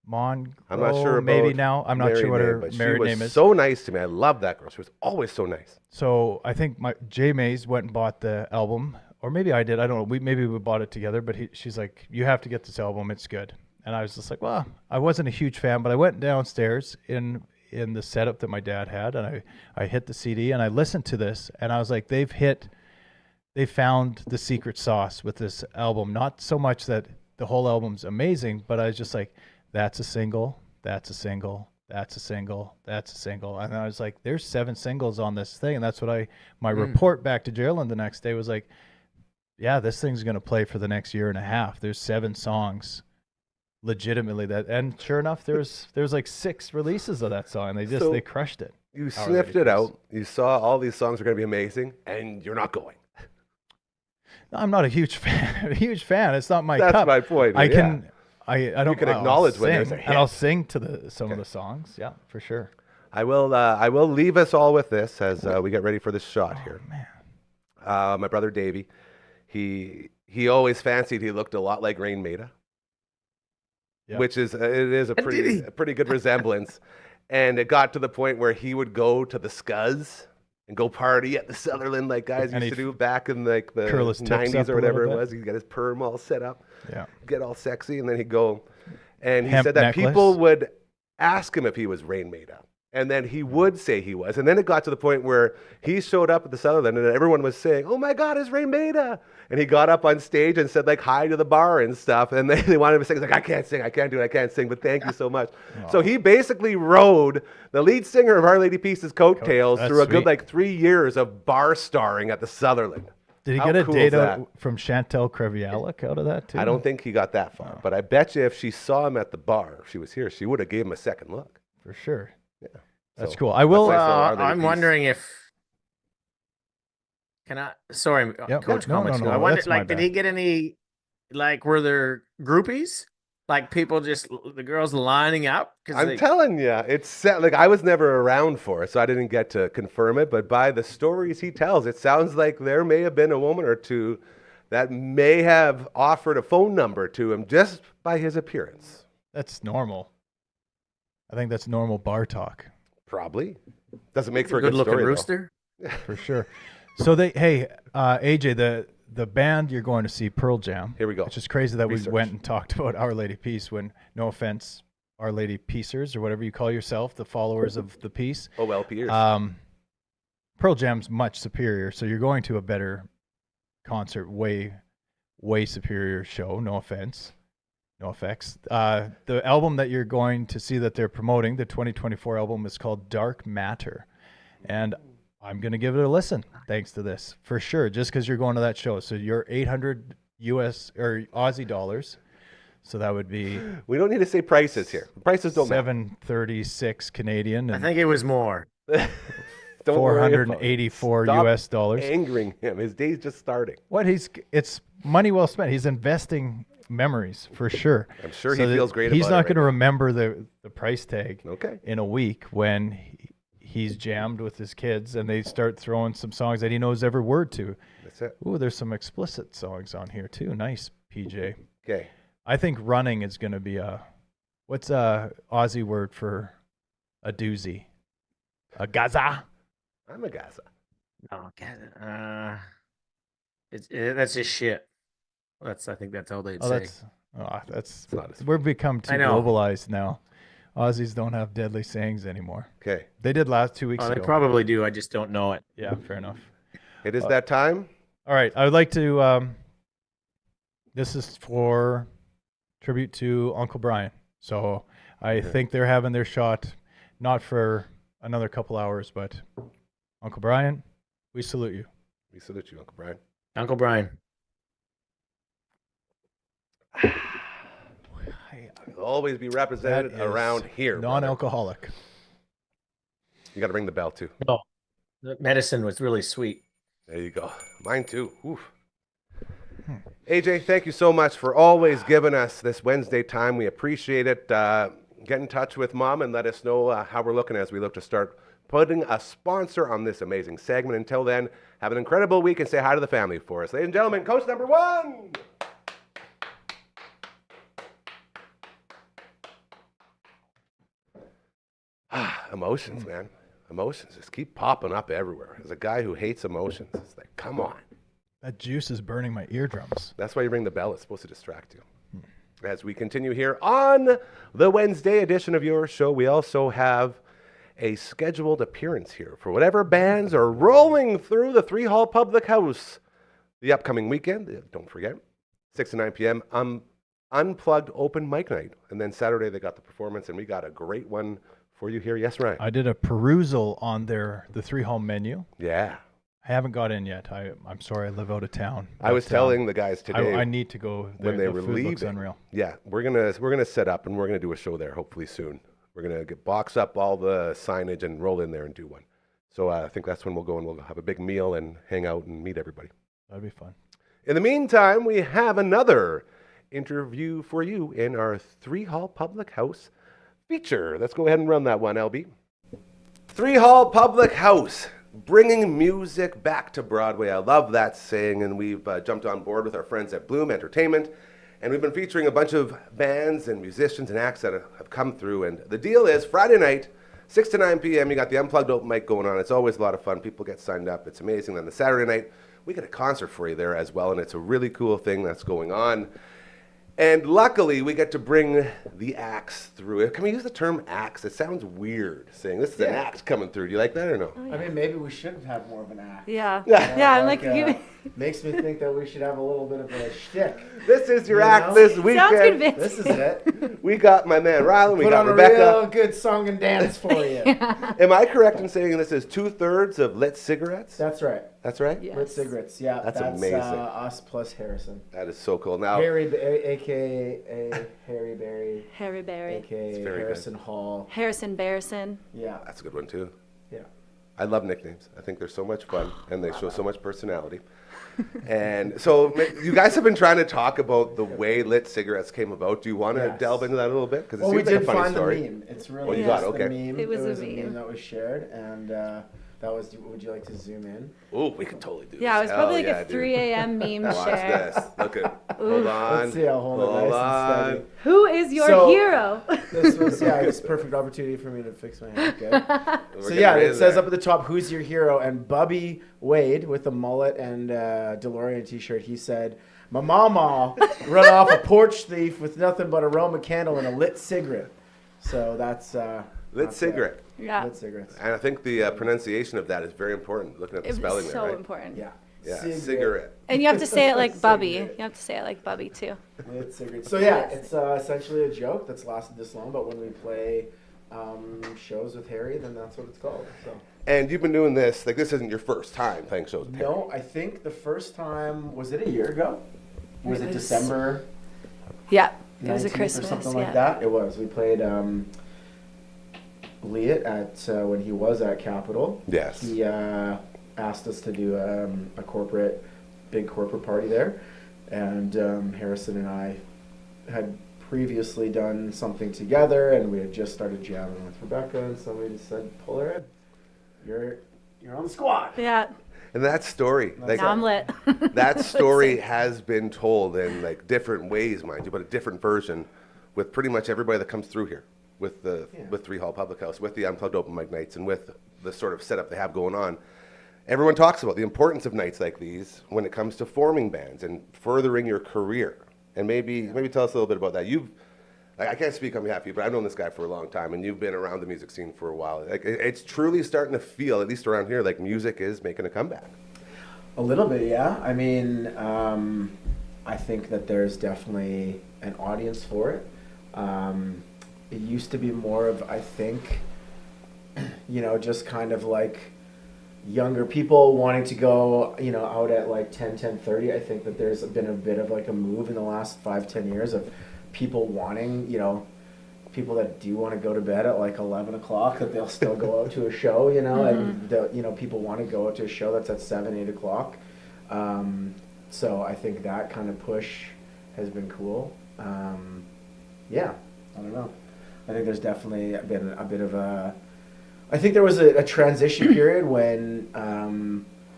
Mon.
I'm not sure about
maybe now. I'm not sure what her married name is.
She was so nice to me. I love that girl. She was always so nice.
So I think Jay Mays went and bought the album. Or maybe I did. I don't know. Maybe we bought it together. But she's like, you have to get this album. It's good. And I was just like, well, I wasn't a huge fan, but I went downstairs in the setup that my dad had, and I hit the CD and I listened to this, and I was like, they found the secret sauce with this album. Not so much that the whole album's amazing, but I was just like, that's a single, that's a single, that's a single, that's a single. And I was like, there's 7 singles on this thing. And that's what my report back to Geraldine the next day was like, yeah, this thing's going to play for the next year and a half. There's 7 songs legitimately that, and sure enough, there's like 6 releases of that song. They crushed it.
You sniffed it out. You saw all these songs are going to be amazing, and you're not going.
No, I'm not a huge fan. It's not my cup.
That's my point.
I don't.
You can acknowledge when there's a hit.
And I'll sing to some of the songs. Yeah, for sure.
I will leave us all with this as we get ready for this shot here.
Man.
My brother Davey, he always fancied he looked a lot like Rain Maida, which is a pretty good resemblance. And it got to the point where he would go to the Scuzz and go party at the Sutherland like guys used to do back in like the 90s or whatever it was. He'd get his perm all set up, get all sexy, and then he'd go. And he said that people would ask him if he was Rain Maida. And then he would say he was. And then it got to the point where he showed up at the Sutherland and everyone was saying, oh my God, it's Rain Maida. And he got up on stage and said like hi to the bar and stuff. And they wanted him to sing. He's like, I can't sing. I can't do it. I can't sing. But thank you so much. So he basically rode the lead singer of Our Lady Peace's coattails through a good like 3 years of bar starring at the Sutherland.
Did he get a date out from Chantal Krevialik out of that too?
I don't think he got that far. But I bet you if she saw him at the bar, if she was here, she would have gave him a second look.
For sure.
Yeah.
That's cool. I will.
I'm wondering if. Can I? Sorry, Coach.
No,
I wonder, like, did he get any? Like, were there groupies? Like people just the girls lining up because
I'm telling you, like I was never around for it, so I didn't get to confirm it. But by the stories he tells, it sounds like there may have been a woman or two that may have offered a phone number to him just by his appearance.
That's normal. I think that's normal bar talk.
Probably doesn't make for a
good
good
looking
story, though.
rooster.
For sure. So AJ, the band you're going to see, Pearl Jam.
Here we go.
It's just crazy that
Research.
we went and talked about Our Lady Peace when, no offense, Our Lady Peacers or whatever you call yourself, the followers of the peace.
OLPers.
Pearl Jam's much superior, so you're going to a better concert, way superior show. No offense. No effects. The album that you're going to see that they're promoting, the 2024 album, is called Dark Matter. And I'm going to give it a listen thanks to this, for sure, just because you're going to that show. So you're 800 US or Aussie dollars. So that would be
We don't need to say prices here. Prices don't matter.
736 Canadian
I
and
think it was more.
Don't worry about it.
484
Stop
US dollars.
angering him. His day's just starting.
It's money well spent. He's investing memories for sure.
I'm sure he feels great
He's
about
not
it
going to
right
remember the price tag
Okay.
in a week when he's jammed with his kids and they start throwing some songs that he knows every word to.
That's it.
Ooh, there's some explicit songs on here too. Nice, PJ.
Okay.
I think running is going to be what's a Aussie word for a doozy? A gaza?
I'm a Gaza.
Oh, God. That's just shit. I think that's all they'd say.
That's
not as
we've become too
I know.
globalized now. Aussies don't have deadly sayings anymore.
Okay.
They did last 2 weeks
Oh,
ago.
they probably do. I just don't know it.
Yeah, fair enough.
It is that time.
All right, I would like to. This is for tribute to Uncle Brian. So I think they're having their shot, not for another couple hours, but Uncle Brian, we salute you.
We salute you, Uncle Brian.
Uncle Brian.
He'll always be represented
That is
around here. brother.
Non-alcoholic.
You got to ring the bell too.
Oh, the medicine was really sweet.
There you go. Mine too. Oof. AJ, thank you so much for always giving us this Wednesday time. We appreciate it. Get in touch with Mom and let us know how we're looking as we look to start putting a sponsor on this amazing segment. Until then, have an incredible week and say hi to the family for us. Ladies and gentlemen, coach number 1. Emotions, man. Emotions just keep popping up everywhere. As a guy who hates emotions, it's like, come on.
That juice is burning my eardrums.
That's why you ring the bell. It's supposed to distract you. As we continue here on the Wednesday edition of your show, we also have a scheduled appearance here for whatever bands are rolling through the 3 Hall Public House the upcoming weekend. Don't forget, 6 to 9 p.m. Unplugged open mic night. And then Saturday they got the performance, and we got a great one for you here. Yes, Ryan?
I did a perusal on the 3 Hall menu.
Yeah.
I haven't got in yet. I'm sorry, I live out of town.
I was telling the guys today
I need to go there.
when they
The
were
food looks
leaving.
unreal.
Yeah, we're gonna set up and we're gonna do a show there hopefully soon. We're gonna box up all the signage and roll in there and do one. So I think that's when we'll go and we'll have a big meal and hang out and meet everybody.
That'd be fun.
In the meantime, we have another interview for you in our 3 Hall Public House feature. Let's go ahead and run that one, LB. 3 Hall Public House, bringing music back to Broadway. I love that saying, and we've jumped on board with our friends at Bloom Entertainment, and we've been featuring a bunch of bands and musicians and acts that have come through. And the deal is Friday night, 6 to 9 p.m., you got the Unplugged open mic going on. It's always a lot of fun. People get signed up. It's amazing. Then the Saturday night, we get a concert for you there as well, and it's a really cool thing that's going on. And luckily, we get to bring the acts through. Can we use the term acts? It sounds weird saying this is an act coming through. Do you like that or no?
I mean, maybe we should have more of an act.
Yeah.
Yeah.
Yeah, I'm like,
Makes me think that we should have a little bit of a shtick.
This is your
You
act
know?
this
sounds
weekend.
convincing.
This is it.
We got my man Rylan, we
Put
got
on a
Rebecca.
real good song and dance for you.
Am I correct in saying this is 2/3 of Lit Cigarettes?
That's right.
That's right?
Yeah.
Lit cigarettes. Yeah,
That's amazing.
Us plus Harrison.
That is so cool. Now,
Harry, a.k.a. Harry Berry,
Harry Berry.
It's
a.k.a.
very
Harrison Hall.
Harrison Barrison.
Yeah,
that's a good one too.
yeah.
I love nicknames. I think they're so much fun, and they show so much personality. And so you guys have been trying to talk about the way lit cigarettes came about. Do you want to
Yes.
delve into that a little bit? Because it
Well, we
seems like a
did
funny
find
story.
the meme. It's really
Oh, you
just
got it,
the
okay.
meme.
It was a
a
meme.
that was shared, and that was. Would you like to zoom in?
Oh, we could totally do this.
Yeah, it was probably
Hell
like
yeah,
a
dude.
3 a.m. meme
Watch
share.
this. Look at. Hold on.
Let's see. I'll hold it nice and
on.
steady.
Who is your
So-
hero?
This was it's a perfect opportunity for me to fix my hair. Okay.
We're
So
getting
yeah,
right
it
in
says
there.
up at the top, "Who's your hero?" And Bubby Wade with a mullet and DeLorean T-shirt. He said, "My mama run off a porch thief with nothing but a Roma candle and a lit cigarette." So that's
Lit
that's it.
cigarette.
Yeah,
Lit cigarettes.
And I think the pronunciation of that is very important. Looking at the
it
spelling
was
there,
so
right?
important.
Yeah.
Yeah, cigarette.
And you have to say it like Bubby.
Cigarette.
You have to say it like Bubby too.
Lit cigarette. So yeah, it's essentially a joke that's lasted this long. But when we play shows with Harry, then that's what it's called. So.
And you've been doing this, like this isn't your first time playing shows with Harry.
No, I think the first time was it a year ago? Was it
It was-
December?
Yeah, it was a
19th
Christmas.
or something
yeah.
like that. It was. We played Leah at when he was at Capitol.
Yes.
He asked us to do a big corporate party there, and Harrison and I had previously done something together, and we had just started jamming with Rebecca, and so we just said, "Pull her in. You're on the squad."
Yeah,
And that story, like
now I'm lit.
that story has been told in like different ways, mind you, but a different version with pretty much everybody that comes through here with the with 3 Hall Public House, with the Unplugged Open Mic nights, and with the sort of setup they have going on. Everyone talks about the importance of nights like these when it comes to forming bands and furthering your career. And maybe tell us a little bit about that. I can't speak on behalf of you, but I've known this guy for a long time, and you've been around the music scene for a while. Like it's truly starting to feel, at least around here, like music is making a comeback.
A little bit, yeah. I mean, I think that there's definitely an audience for it. It used to be more of, I think, just kind of like younger people wanting to go, out at like 10:30. I think that there's been a bit of like a move in the last 5-10 years of people wanting, people that do want to go to bed at like 11 o'clock, that they'll still go out to a show, and people want to go out to a show that's at 7-8 o'clock. So I think that kind of push has been cool. Yeah, I don't know. I think there's definitely been a bit of I think there was a transition period when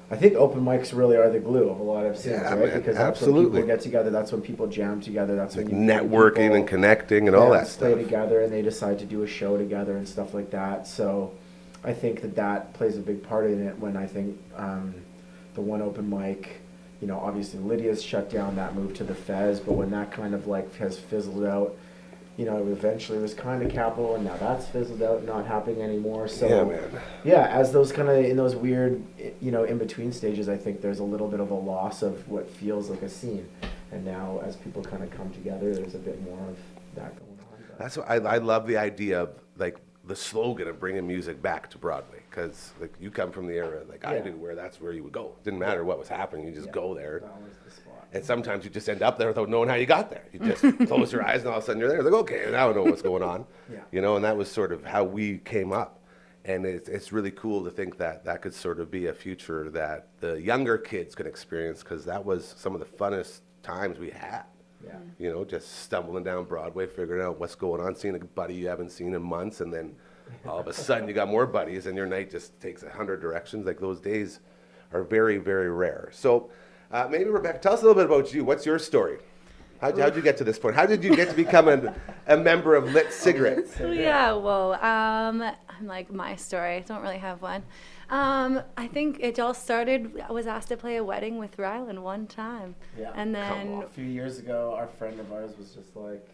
I think open mics really are the glue of a lot of scenes,
Yeah,
right?
man,
Because that's when
absolutely.
people get together, that's when people jam together, that's when you meet
Networking
people
and connecting and all that
play
stuff.
together, and they decide to do a show together and stuff like that. So I think that plays a big part in it. When I think the one open mic, obviously Lydia's shut down, that moved to the Fez, but when that kind of like has fizzled out, eventually it was kind of Capital, and now that's fizzled out, not happening anymore. So
Yeah, man.
yeah, as those kind of in those weird, in between stages, I think there's a little bit of a loss of what feels like a scene, and now as people kind of come together, there's a bit more of that going on. But
That's what I love the idea of like the slogan of bringing music back to Broadway, because like you come from the era like I
Yeah.
do, where that's where you would go. Didn't matter what was happening, you just go there.
that was the spot.
And sometimes you just end up there without knowing how you got there. You just close your eyes and all of a sudden you're there. It's like, okay, now I know what's going on.
Yeah.
And that was sort of how we came up. And it's really cool to think that that could sort of be a future that the younger kids can experience, because that was some of the funnest times we had.
Yeah.
Just stumbling down Broadway, figuring out what's going on, seeing a buddy you haven't seen in months, and then all of a sudden you got more buddies and your night just takes 100 directions. Like those days are very, very rare. So maybe Rebecca, tell us a little bit about you. What's your story? How'd you get to this point? How did you get to become a member of Lit Cigarettes?
Yeah, well, I'm like my story. I don't really have one. I think it all started, I was asked to play a wedding with Rylan one time.
Yeah.
And then,
A few years ago, our friend of ours was just like,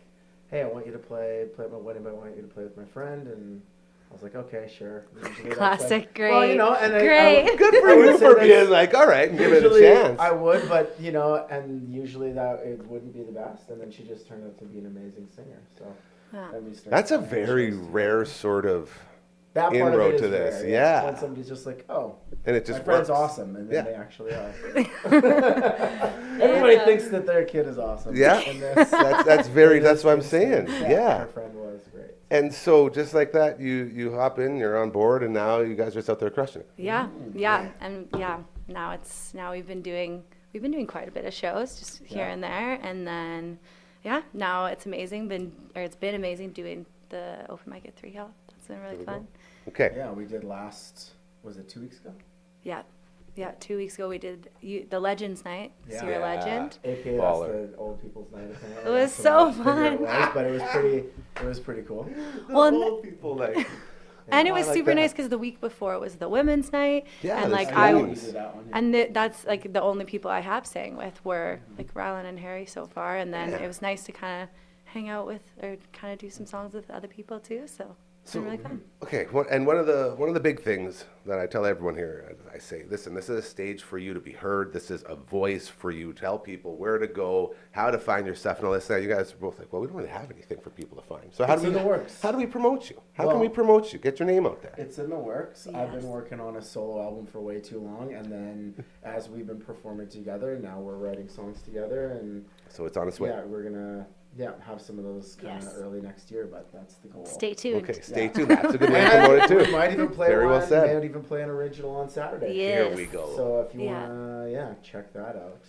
"Hey, I want you to play at my wedding, but I want you to play with my friend." And I was like, "Okay, sure." Usually that's
classic,
like,
great.
Well, and
great.
Good for
I would
you
say
for
that's-
being like, all right, and give it a
usually
chance.
I would, but and usually that it wouldn't be the best. And then she just turned out to be an amazing singer. So
Yeah.
then we started
That's a
playing
very
shows together.
rare sort of,
that part
inroad
of it
to
is
this,
rare,
yeah.
When somebody's just like, "Oh,
and it
my
just
friend's
works.
awesome," and then
Yeah.
they actually are. Everybody
Yeah.
thinks that their kid is awesome.
Yeah.
And
That's what I'm saying.
Her
Yeah.
friend was great.
And so just like that, you hop in, you're on board, and now you guys are just out there crushing it.
Yeah, and now we've been doing quite a bit of shows just here and there, and then now it's been amazing doing the open mic at 3 Hill. That's been really fun.
Okay.
Yeah, we did was it 2 weeks ago?
Yeah, 2 weeks ago we did the Legends Night. So you're a legend.
AKA
Baller.
that's the old people's night.
It was so fun.
But it was pretty cool.
Well,
People like.
and it
I
was
like
super
that.
nice because the week before it was the women's night,
Yeah,
and
that's
like
cool.
We did that one, yeah.
and that's like the only people I have sang with were like Rylan and Harry so far, and then it was nice to kind of hang out with or kind of do some songs with other people too. So it's been really fun.
Okay, and one of the big things that I tell everyone here, I say, listen, this is a stage for you to be heard. This is a voice for you to tell people where to go, how to find your stuff, and all this. Now, you guys are both like, well, we don't really have anything for people to find. So
It's in the works.
How do we promote you? How can we promote you? Get your name out there.
It's in the works. I've
Yes.
been working on a solo album for way too long, and then as we've been performing together, now we're writing songs together, and
So it's on its way.
yeah, we're gonna have some of those kind of
Yes.
early next year, but that's the goal.
Stay tuned.
Okay, stay tuned. That's a good way to promote it
We
too.
might even play
Very well
one.
said.
Might even play an original on Saturday.
Yes.
Here we go.
So if you
Yeah.
wanna, check that out.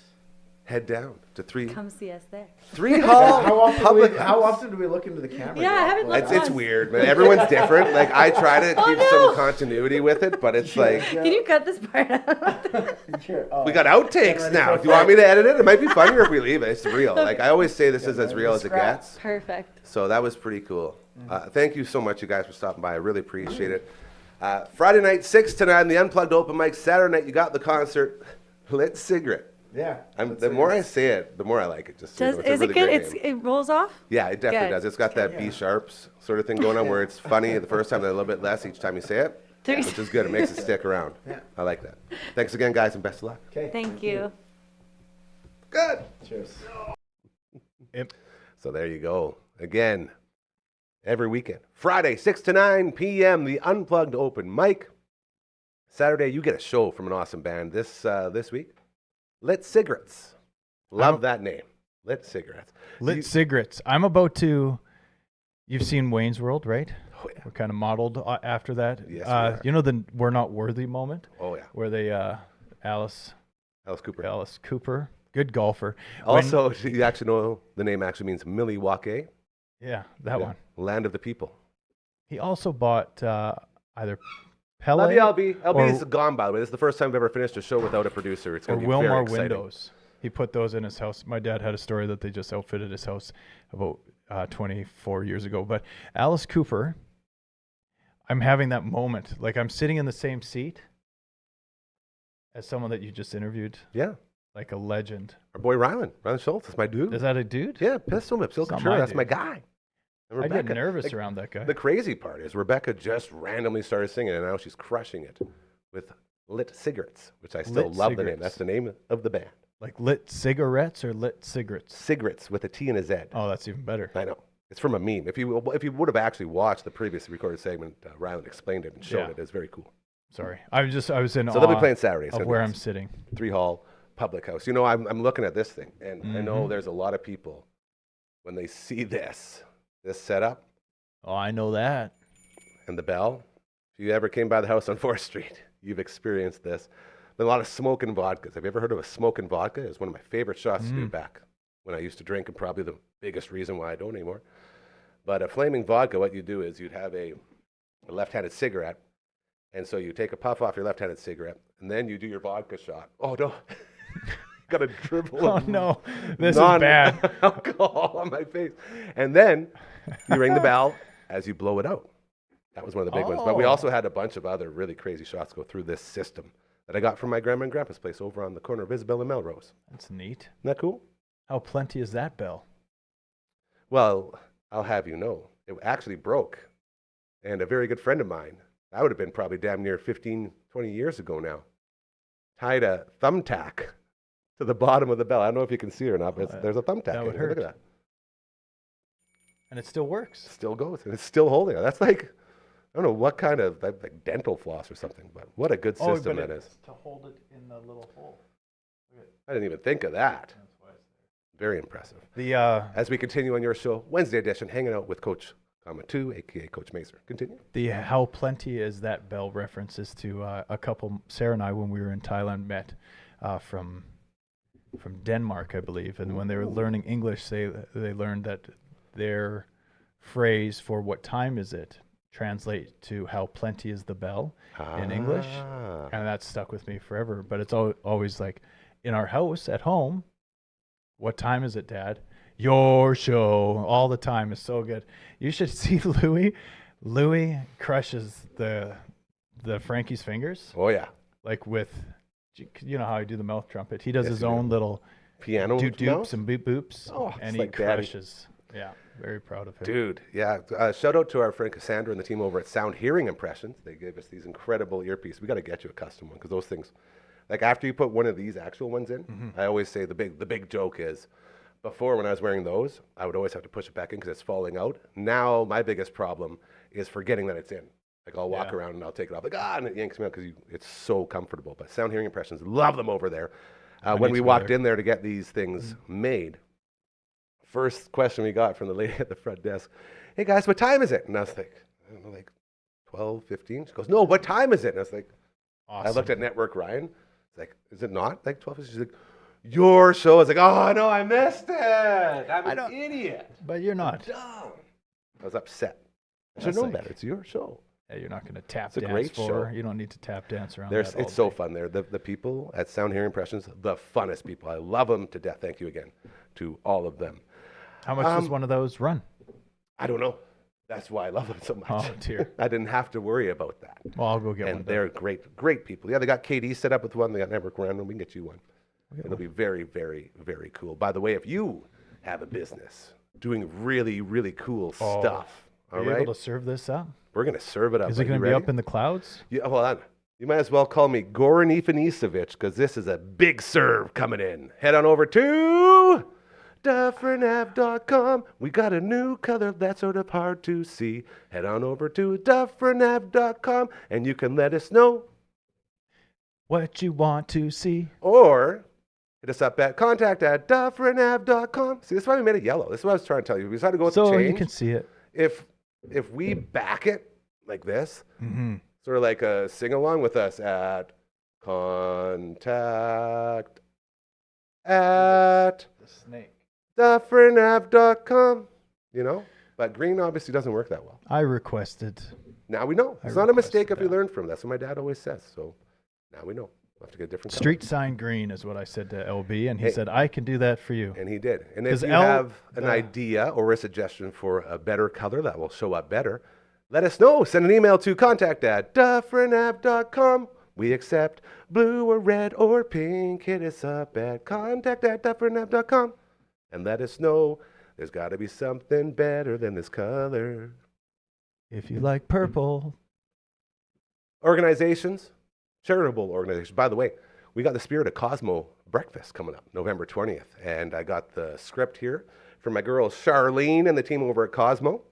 Head down to
Come see us there.
3 Hall Public.
How often do we look into the camera?
Yeah, I haven't looked
It's
once.
weird, man. Everyone's different. Like I try to keep
no.
some continuity with it, but it's like
Can you cut this part out?
Sure. Oh.
we got outtakes
ready
now.
for
If you want me to edit it, it might be funnier if we leave it. It's real. Like I always say, this is as real as it
Scrap.
gets.
Perfect.
So that was pretty cool. Thank you so much, you guys, for stopping by. I really appreciate it. Friday night, 6 to 9, the Unplugged Open Mic. Saturday night, you got the concert. Lit Cigarette.
Yeah.
The more I say it, the more I like it. Just so you know, it's a
Is
really
it good?
great name.
It rolls off.
Yeah, it definitely
Good.
does. It's got that B sharps sort of thing going on where it's funny the first time, then a little bit less each time you say it, which is good. It makes it stick around.
Yeah.
I like that. Thanks again, guys, and best of luck.
Okay.
Thank you.
Good.
Cheers.
So there you go. Again, every weekend. Friday, 6 to 9 p.m., the Unplugged Open Mic. Saturday, you get a show from an awesome band this week. Lit Cigarettes. Love that name. Lit Cigarettes.
Lit Cigarettes. I'm about to. You've seen Wayne's World, right?
Oh, yeah.
We're kind of modeled after that.
Yes, we are.
You know the "We're Not Worthy" moment,
Oh, yeah.
where they Alice
Alice Cooper.
Cooper, good golfer. When-
Also, you actually know the name actually means Milwaukee,
yeah, that one.
land of the people.
He also bought either
Love
Pele
you, LB. LB's
or-
gone, by the way. This is the first time I've ever finished a show without a producer. It's
or
going to be very
Wilmar
exciting.
windows. He put those in his house. My dad had a story that they just outfitted his house about 24 years ago. But Alice Cooper, I'm having that moment. Like I'm sitting in the same seat as someone that you just interviewed,
Yeah.
like a legend.
Our boy Rylan Schultz. That's my dude.
Is that a dude?
Yeah, Pistol Whip, Silk
It's not
Couture.
my
That's
dude.
my guy. And
I get
Rebecca,
nervous
like,
around that guy.
The crazy part is Rebecca just randomly started singing, and now she's crushing it with Lit Cigarettes, which I still
Lit
love the name.
Cigarettes.
That's the name of the band.
Like lit cigarettes or lit cigarettes?
Cigarettes with a T and a Z.
Oh, that's even better.
I know. It's from a meme. If you would have actually watched the previous recorded segment, Rylan explained it and showed
Yeah.
it. It's very cool.
Sorry. I was in
So they'll be
awe
playing Saturday. It's
of
gonna be
where I'm
awesome.
sitting.
3 Hall Public House. You know, I'm looking at this thing, and I know
Mhm.
there's a lot of people when they see this setup
Oh, I know that.
and the bell. If you ever came by the house on 4th Street, you've experienced this. Been a lot of smoking vodkas. Have you ever heard of a smoking vodka? It was one of my favorite shots to do back when I used to drink, and probably the biggest reason why I don't anymore. But a flaming vodka, what you do is you'd have a left-handed cigarette, and so you take a puff off your left-handed cigarette, and then you do your vodka shot. Oh no, got a dribble.
Oh
of
no, this is bad.
alcohol on my face, and then you ring the bell as you blow it out. That was one of the big ones. But we
Oh.
also had a bunch of other really crazy shots go through this system that I got from my grandma and grandpa's place over on the corner of Isabel and Melrose.
That's neat.
Isn't that cool?
How plenty is that bell?
Well, I'll have you know, it actually broke. And a very good friend of mine, that would have been probably damn near 15, 20 years ago now, tied a thumbtack to the bottom of the bell. I don't know if you can see it or not, but there's a thumbtack.
that
in
would
it. Look
hurt.
at that.
And it still works.
Still goes, and it's still holding it. That's like, I don't know what kind of, like dental floss or something, but what a good system that is.
To hold it in the little hole.
I didn't even think of that. Very impressive.
The
As we continue on your show, Wednesday edition, hanging out with Coach 2, aka Coach Mazer. Continue.
The how plenty is that bell references to a couple, Sarah and I, when we were in Thailand, met from Denmark, I believe. And when they were learning English, they learned that their phrase for what time is it translate to how plenty is the bell in English. And that stuck with me forever. But it's always like, in our house at home, what time is it, Dad? Your show all the time is so good. You should see Louis. Louis crushes the Frankie's fingers.
Oh yeah,
Like with, you know how I do the mouth trumpet. He does
Yes,
his
you do.
own little
piano
doop
mouth?
doops and boop boops,
Oh,
and
it's
he
like daddy.
crushes. Yeah, very proud of him.
Dude, yeah. Shout out to our friend Cassandra and the team over at Sound Hearing Impressions. They gave us these incredible earpieces. We got to get you a custom one because those things, like after you put one of these actual ones in, I always say the big joke is, before when I was wearing those, I would always have to push it back in because it's falling out. Now my biggest problem is forgetting that it's in. Like I'll walk around and I'll take it off, like and it yanks me out because it's so comfortable. But Sound Hearing Impressions, love them over there. When we walked in there to get these things made, first question we got from the lady at the front desk, "Hey guys, what time is it?" And I was like, I don't know, like 12, 15. She goes, "No, what time is it?" And I was like,
Awesome.
I looked at Network Ryan. It's like, "Is it not like 12?" She's like, "Your show." I was like, "Oh no, I missed it. I'm an idiot.
But you're not.
Dumb." I was upset. I should
That's
have known
like-
better. It's your show.
Yeah, you're not going to tap
It's a
dance
great
for.
show.
You don't need to tap dance around.
There's,
that all
it's so
day.
fun there. The people at Sound Hearing Impressions, the funnest people. I love them to death. Thank you again to all of them.
How much does one of those run?
I don't know. That's why I love them so much.
Oh dear.
I didn't have to worry about that.
Well, I'll go get
And
one.
they're great people. Yeah, they got KD set up with one. They got Network Ryan. We can get you one. It'll be very, very, very cool. By the way, if you have a business doing really, really cool stuff,
Are
all
you
right,
able to serve this up?
we're going to serve it up.
Is it going to be up in the clouds?
Yeah, hold on. You might as well call me Goran Ivanisevic because this is a big serve coming in. Head on over to DufferinAve.com. We got a new color that's sort of hard to see. Head on over to DufferinAve.com and you can let us know.
What you want to see?
Or hit us up at contact@DufferinAve.com. See, this is why we made it yellow. This is what I was trying to tell you. We decided to go with the
So
change.
you can see it.
If we back it like this,
Mm-hmm.
sort of like a sing-along with us at contact at
The snake.
DufferinAve.com, you know? But green obviously doesn't work that well.
I requested.
Now we know.
I
It's not a mistake if
requested
we
that.
learn from it. That's what my dad always says. So now we know. We'll have to get a different color.
Street sign green is what I said to LB, and he
Hey.
said, I can do that for you.
And he did. And if
'Cause
you
L-
have an
the-
idea or a suggestion for a better color that will show up better, let us know. Send an email to contact@DufferinAve.com. We accept blue or red or pink. Hit us up at contact@DufferinAve.com and let us know there's got to be something better than this color.
If you like purple.
Organizations, charitable organizations. By the way, we got the Spirit of Cosmo breakfast coming up November 20th. And I got the script here from my girl Charlene and the team over at Cosmo.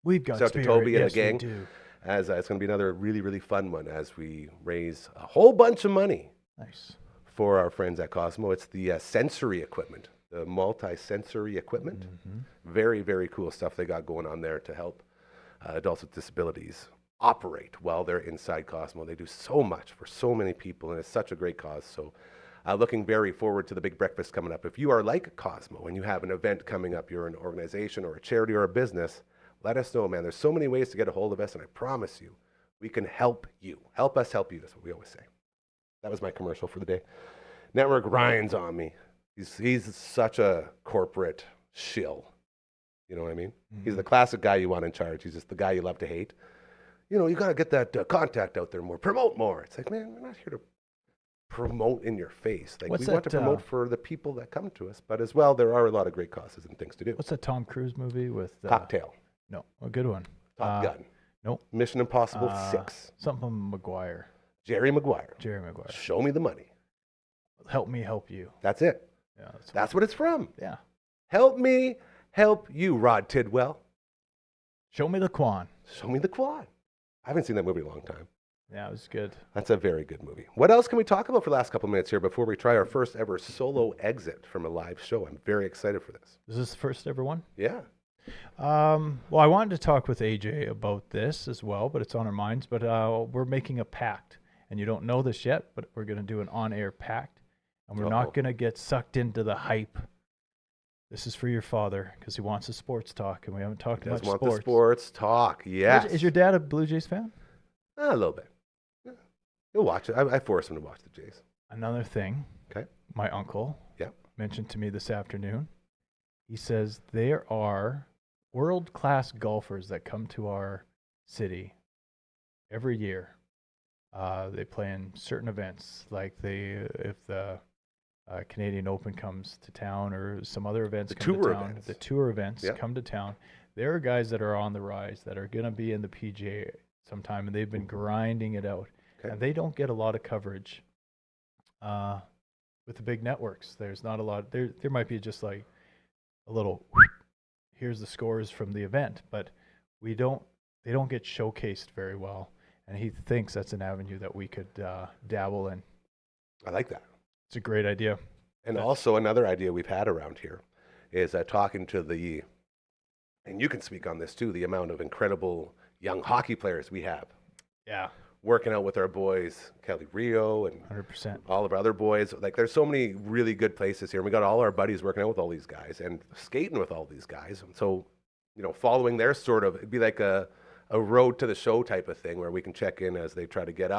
We've got
Shout out to
spirit.
Toby and
yes,
the gang.
we do.
As it's going to be another really, really fun one as we raise a whole bunch of money
Nice.
for our friends at Cosmo. It's the sensory equipment, the multi-sensory equipment.
Mm-hmm.
Very, very cool stuff they got going on there to help adults with disabilities operate while they're inside Cosmo. They do so much for so many people, and it's such a great cause. So looking very forward to the big breakfast coming up. If you are like Cosmo and you have an event coming up, you're an organization or a charity or a business, let us know, man. There's so many ways to get a hold of us, and I promise you, we can help you. Help us help you. That's what we always say. That was my commercial for the day. Network Ryan's on me. He's such a corporate shill. You know what I mean? He's the classic guy you want in charge. He's just the guy you love to hate. You know, you got to get that contact out there more, promote more. It's like, man, we're not here to promote in your face. Like,
What's
we want to
that,
promote for the people that come to us, but as well, there are a lot of great causes and things to do.
What's that Tom Cruise movie with?
Cocktail,
No, a good one.
Top Gun,
Nope.
Mission Impossible 6,
Something McGuire.
Jerry Maguire.
Jerry Maguire.
Show me the money.
Help me help you.
That's it.
Yeah.
That's what it's from.
Yeah.
Help me help you, Rod Tidwell.
Show me the Quan.
Show me the quad. I haven't seen that movie in a long time.
Yeah, it was good.
That's a very good movie. What else can we talk about for the last couple minutes here before we try our first ever solo exit from a live show? I'm very excited for this.
Is this the first ever one?
Yeah.
Well, I wanted to talk with AJ about this as well, but it's on our minds. But we're making a pact, and you don't know this yet, but we're going to do an on-air pact, and we're not going to get sucked into the hype. This is for your father because he wants a sports talk, and we haven't talked much
Want
sports.
the sports talk? Yes.
Is your dad a Blue Jays fan?
A little bit. Yeah. He'll watch it. I force him to watch the Jays.
Another thing.
Okay.
My uncle
Yeah.
mentioned to me this afternoon. He says there are world-class golfers that come to our city every year. They play in certain events, like if the Canadian Open comes to town or some other events
The
come to
tour
town.
events.
The tour events
Yep.
come to town. There are guys that are on the rise that are going to be in the PGA sometime, and they've been grinding it out.
Okay.
And they don't get a lot of coverage with the big networks. There's not a lot. There might be just like a little, here's the scores from the event, but they don't get showcased very well. And he thinks that's an avenue that we could dabble in.
I like that.
It's a great idea.
And also another idea we've had around here is talking to and you can speak on this too, the amount of incredible young hockey players we have.
Yeah,
Working out with our boys, Kelly Rio and
100%.
all of our other boys. Like there's so many really good places here. We got all our buddies working out with all these guys and skating with all these guys. And so, following their it'd be like a road to the show type of thing where we can check in as they try to get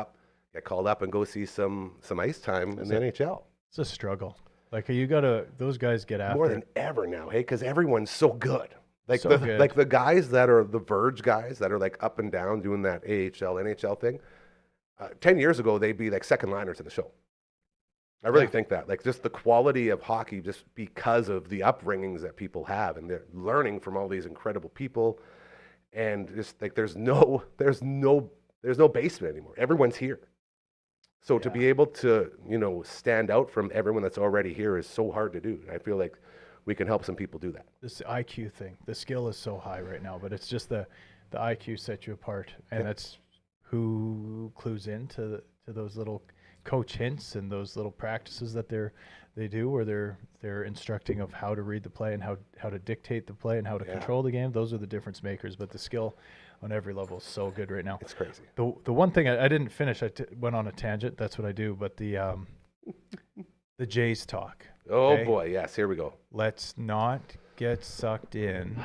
called up and go see some ice time in the NHL.
It's a struggle. Like those guys get after
More
it.
than ever now, hey, because everyone's so good. Like
So good.
like the guys that are the Verge guys that are like up and down doing that AHL, NHL thing. 10 years ago, they'd be like second liners in the show. I really think that, like, just the quality of hockey, just because of the upbringings that people have, and they're learning from all these incredible people, and just like there's no basement anymore. Everyone's here. So to be able to, stand out from everyone that's already here is so hard to do. And I feel like we can help some people do that.
This IQ thing, the skill is so high right now, but it's just the IQ sets you apart, and that's who clues into those little coach hints and those little practices that they do where they're instructing of how to read the play and how to dictate the play and how to control the game. Those are the difference makers, but the skill on every level is so good right now.
It's crazy.
The one thing I didn't finish, went on a tangent. That's what I do. But the Jays talk.
Oh
okay?
boy, yes, here we go.
Let's not get sucked in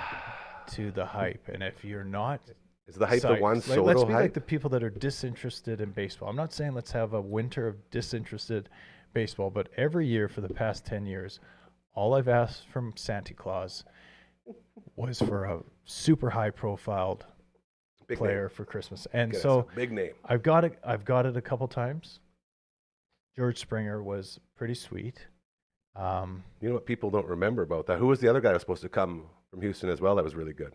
to the hype. And if you're not,
is the hype the one Soto
let's be
hype?
like the people that are disinterested in baseball. I'm not saying let's have a winter of disinterested baseball, but every year for the past 10 years, all I've asked from Santa Claus was for a super high-profiled
Big
player
name.
for Christmas. And
Get us
so
a big name.
I've got it a couple times. George Springer was pretty sweet.
You know what people don't remember about that? Who was the other guy who was supposed to come from Houston as well that was really good?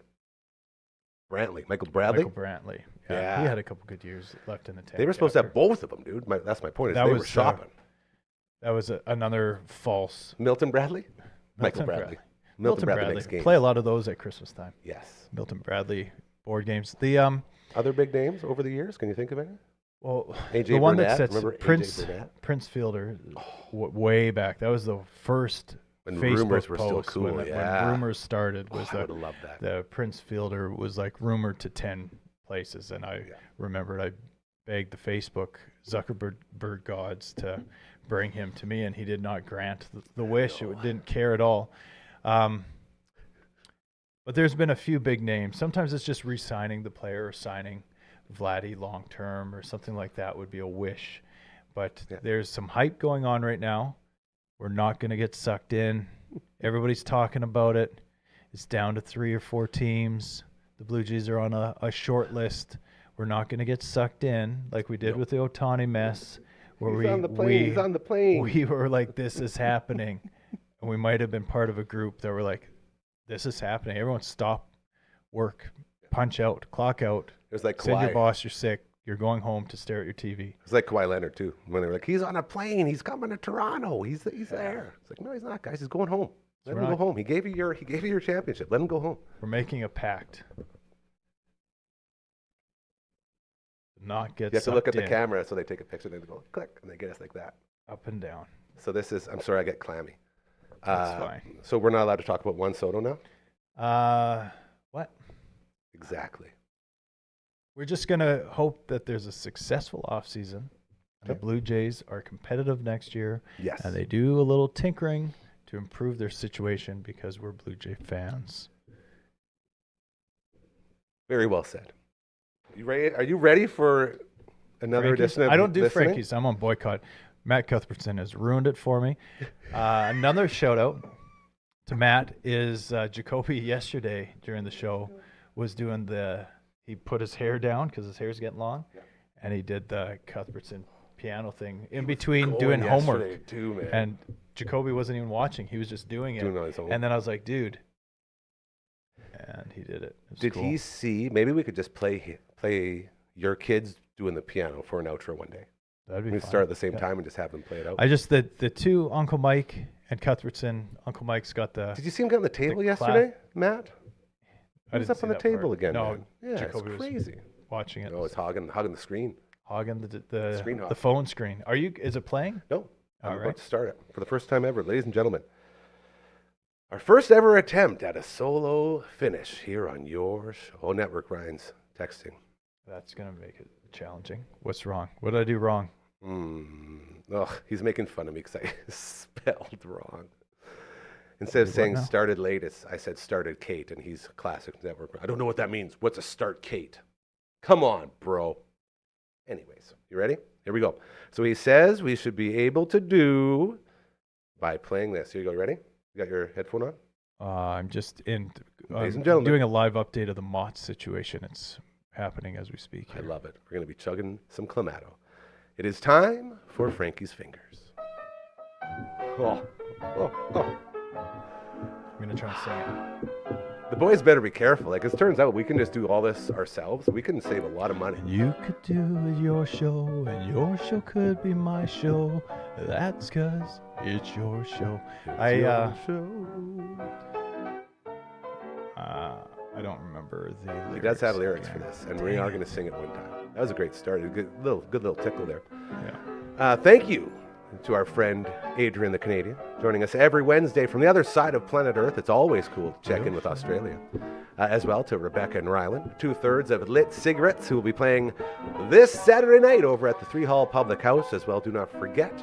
Michael Bradley?
Michael Brantley.
Yeah.
He had a couple good years left in the tank.
They were supposed to
after.
have both of them, dude. That's my point.
That
They
was,
were shopping.
That was another false.
Milton Bradley? Michael
Milton
Bradley.
Bradley.
Milton Bradley makes games.
Play a lot of those at Christmas time.
Yes.
Milton Bradley board games. The
Other big names over the years? Can you think of any?
well,
AJ
the one
Burnett.
that sets
Remember AJ
Prince
Burnett?
Fielder way back. That was the first
When
Facebook
rumors were still
post
cool,
when
yeah.
rumors started was
I would have loved that.
the Prince Fielder was like rumored to 10 places, and I remembered I begged the Facebook Zuckerberg gods to bring him to me, and he did not grant the wish. It didn't care at all. But there's been a few big names. Sometimes it's just re-signing the player or signing Vladdy long term or something like that would be a wish. But there's some hype going on right now. We're not going to get sucked in. Everybody's talking about it. It's down to 3 or 4 teams. The Blue Jays are on a short list. We're not going to get sucked in like we did with the Ohtani mess. Where
He's on the plane. He's on the plane.
We were like, this is happening. And we might have been part of a group that were like, this is happening. Everyone stop work, punch out, clock out.
It was like
Send your
Kawhi.
boss you're sick. You're going home to stare at your TV.
It's like Kawhi Leonard too. When they were like, he's on a plane. He's coming to Toronto. He's there. It's like, no, he's not, guys. He's going home. Let him go home. He gave you your championship. Let him go home.
We're making a pact. Not get
You have to look at the
in.
camera so they take a picture and they go click and they get us like that.
Up and down.
So this is. I'm sorry, I get clammy.
That's fine.
So we're not allowed to talk about Juan Soto now.
What?
Exactly.
We're just going to hope that there's a successful offseason. The
Okay.
Blue Jays are competitive next year.
Yes.
And they do a little tinkering to improve their situation because we're Blue Jay fans.
Very well said. You ready? Are you ready for another
Frankie's?
edition of
I don't do
listening?
Frankie's. I'm on boycott. Matt Cuthbertson has ruined it for me. Another shout out to Matt is Jacoby yesterday during the show was doing he put his hair down because his hair's getting long, and he did the Cuthbertson piano thing in between
Going
doing
yesterday
homework.
too, man.
And Jacoby wasn't even watching. He was just doing it.
Doing it on his own.
And then I was like, dude. And he did it. It was
Did
cool.
he see? Maybe we could just play your kids doing the piano for an outro one day.
That'd be
We
fun.
start at the same
Yeah.
time and just have them play it out.
I just the two Uncle Mike and Cuthbertson. Uncle Mike's got the.
Did you see him get on the table
class-
yesterday, Matt?
I
He was
didn't
up
see
on the
that
table
part.
again.
No,
man. Yeah,
Jacoby
it's
was
crazy.
watching it.
Oh, it's hogging the screen.
Hogging the
Screen hog.
the phone screen. Is it playing?
No, I'm
All
about
right.
to start it for the first time ever, ladies and gentlemen. Our first ever attempt at a solo finish here on your show. Network. Ryan's texting.
That's gonna make it challenging. What's wrong? What did I do wrong?
Oh, he's making fun of me because I spelled wrong. Instead of
What
saying
now?
started late, I said started Kate, and he's classic network. I don't know what that means. What's a start Kate? Come on, bro. Anyways, you ready? Here we go. So he says we should be able to do by playing this. Here you go. Ready? You got your headphone on?
I'm just
Ladies and gentlemen.
doing a live update of the Mott situation. It's happening as we speak.
I
Here.
love it. We're going to be chugging some Clamato. It is time for Frankie's Fingers. Oh.
I'm gonna try and sing it.
The boys better be careful. Like, it turns out we can just do all this ourselves. We can save a lot of money.
And you could do your show, and your show could be my show. That's 'cause it's your show. I don't remember the lyrics.
He does have lyrics for
again.
this, and we are going to sing it one time. That was a great start. A good little tickle there.
Yeah.
Thank you to our friend Adrian the Canadian, joining us every Wednesday from the other side of planet Earth. It's always cool to check in with Australia. As well to Rebecca and Ryland, 2/3 of Lit Cigarettes, who will be playing this Saturday night over at the 3 Hall Public House. As well, do not forget,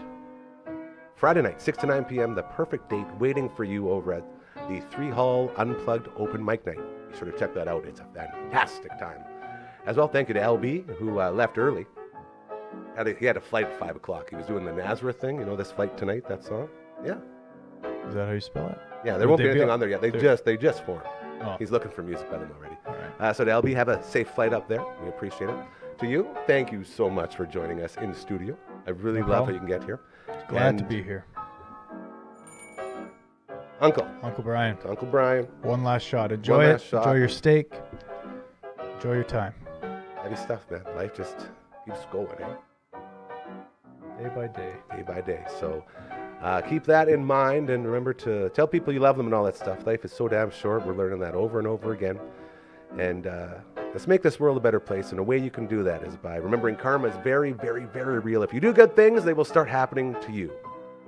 Friday night, 6 to 9 p.m., the perfect date waiting for you over at the 3 Hall Unplugged Open Mic Night. Be sure to check that out. It's a fantastic time. As well, thank you to LB, who left early. He had a flight at 5 o'clock. He was doing the Nazareth thing. You know, this flight tonight, that song? Yeah.
Is that how you spell it?
Yeah, there
Would
won't be
they
anything on there yet. They just formed.
Oh.
He's looking for music by them already.
All right.
So to LB, have a safe flight up there. We appreciate it. To you, thank you so much for joining us in the studio. I really
No
love how
problem.
you can get here.
Glad to
And
be here.
Uncle,
Uncle Brian,
to Uncle Brian,
one last shot. Enjoy
last
it.
shot.
Enjoy your steak. Enjoy your time.
heavy stuff, man. Life just keeps going, eh?
Day by day.
Day by day. So keep that in mind, and remember to tell people you love them and all that stuff. Life is so damn short. We're learning that over and over again. And let's make this world a better place. And a way you can do that is by remembering karma is very, very, very real. If you do good things, they will start happening to you.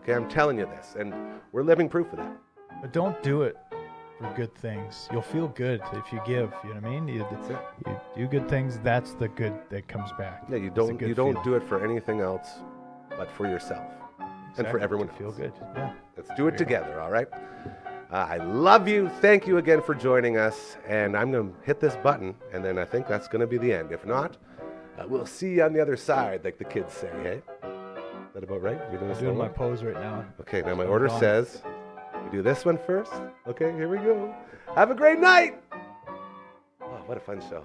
Okay, I'm telling you this. And we're living proof of that.
But don't do it for good things. You'll feel good if you give. You know what I mean? You do good things. That's the good that comes back.
Yeah, you
It's a
don't
good
do
feeling.
it for anything else but for yourself and for
Exactly,
everyone
to
else.
feel good. Yeah.
Let's do it together, all right? I love you. Thank you again for joining us. And I'm going to hit this button, and then I think that's going to be the end. If not, we'll see you on the other side, like the kids say, hey? Is that about right? You're doing this
I'm doing my
one?
pose right now.
Okay, now my
I'm
order
gone.
says we do this one first. Okay, here we go. Have a great night. Oh, what a fun show.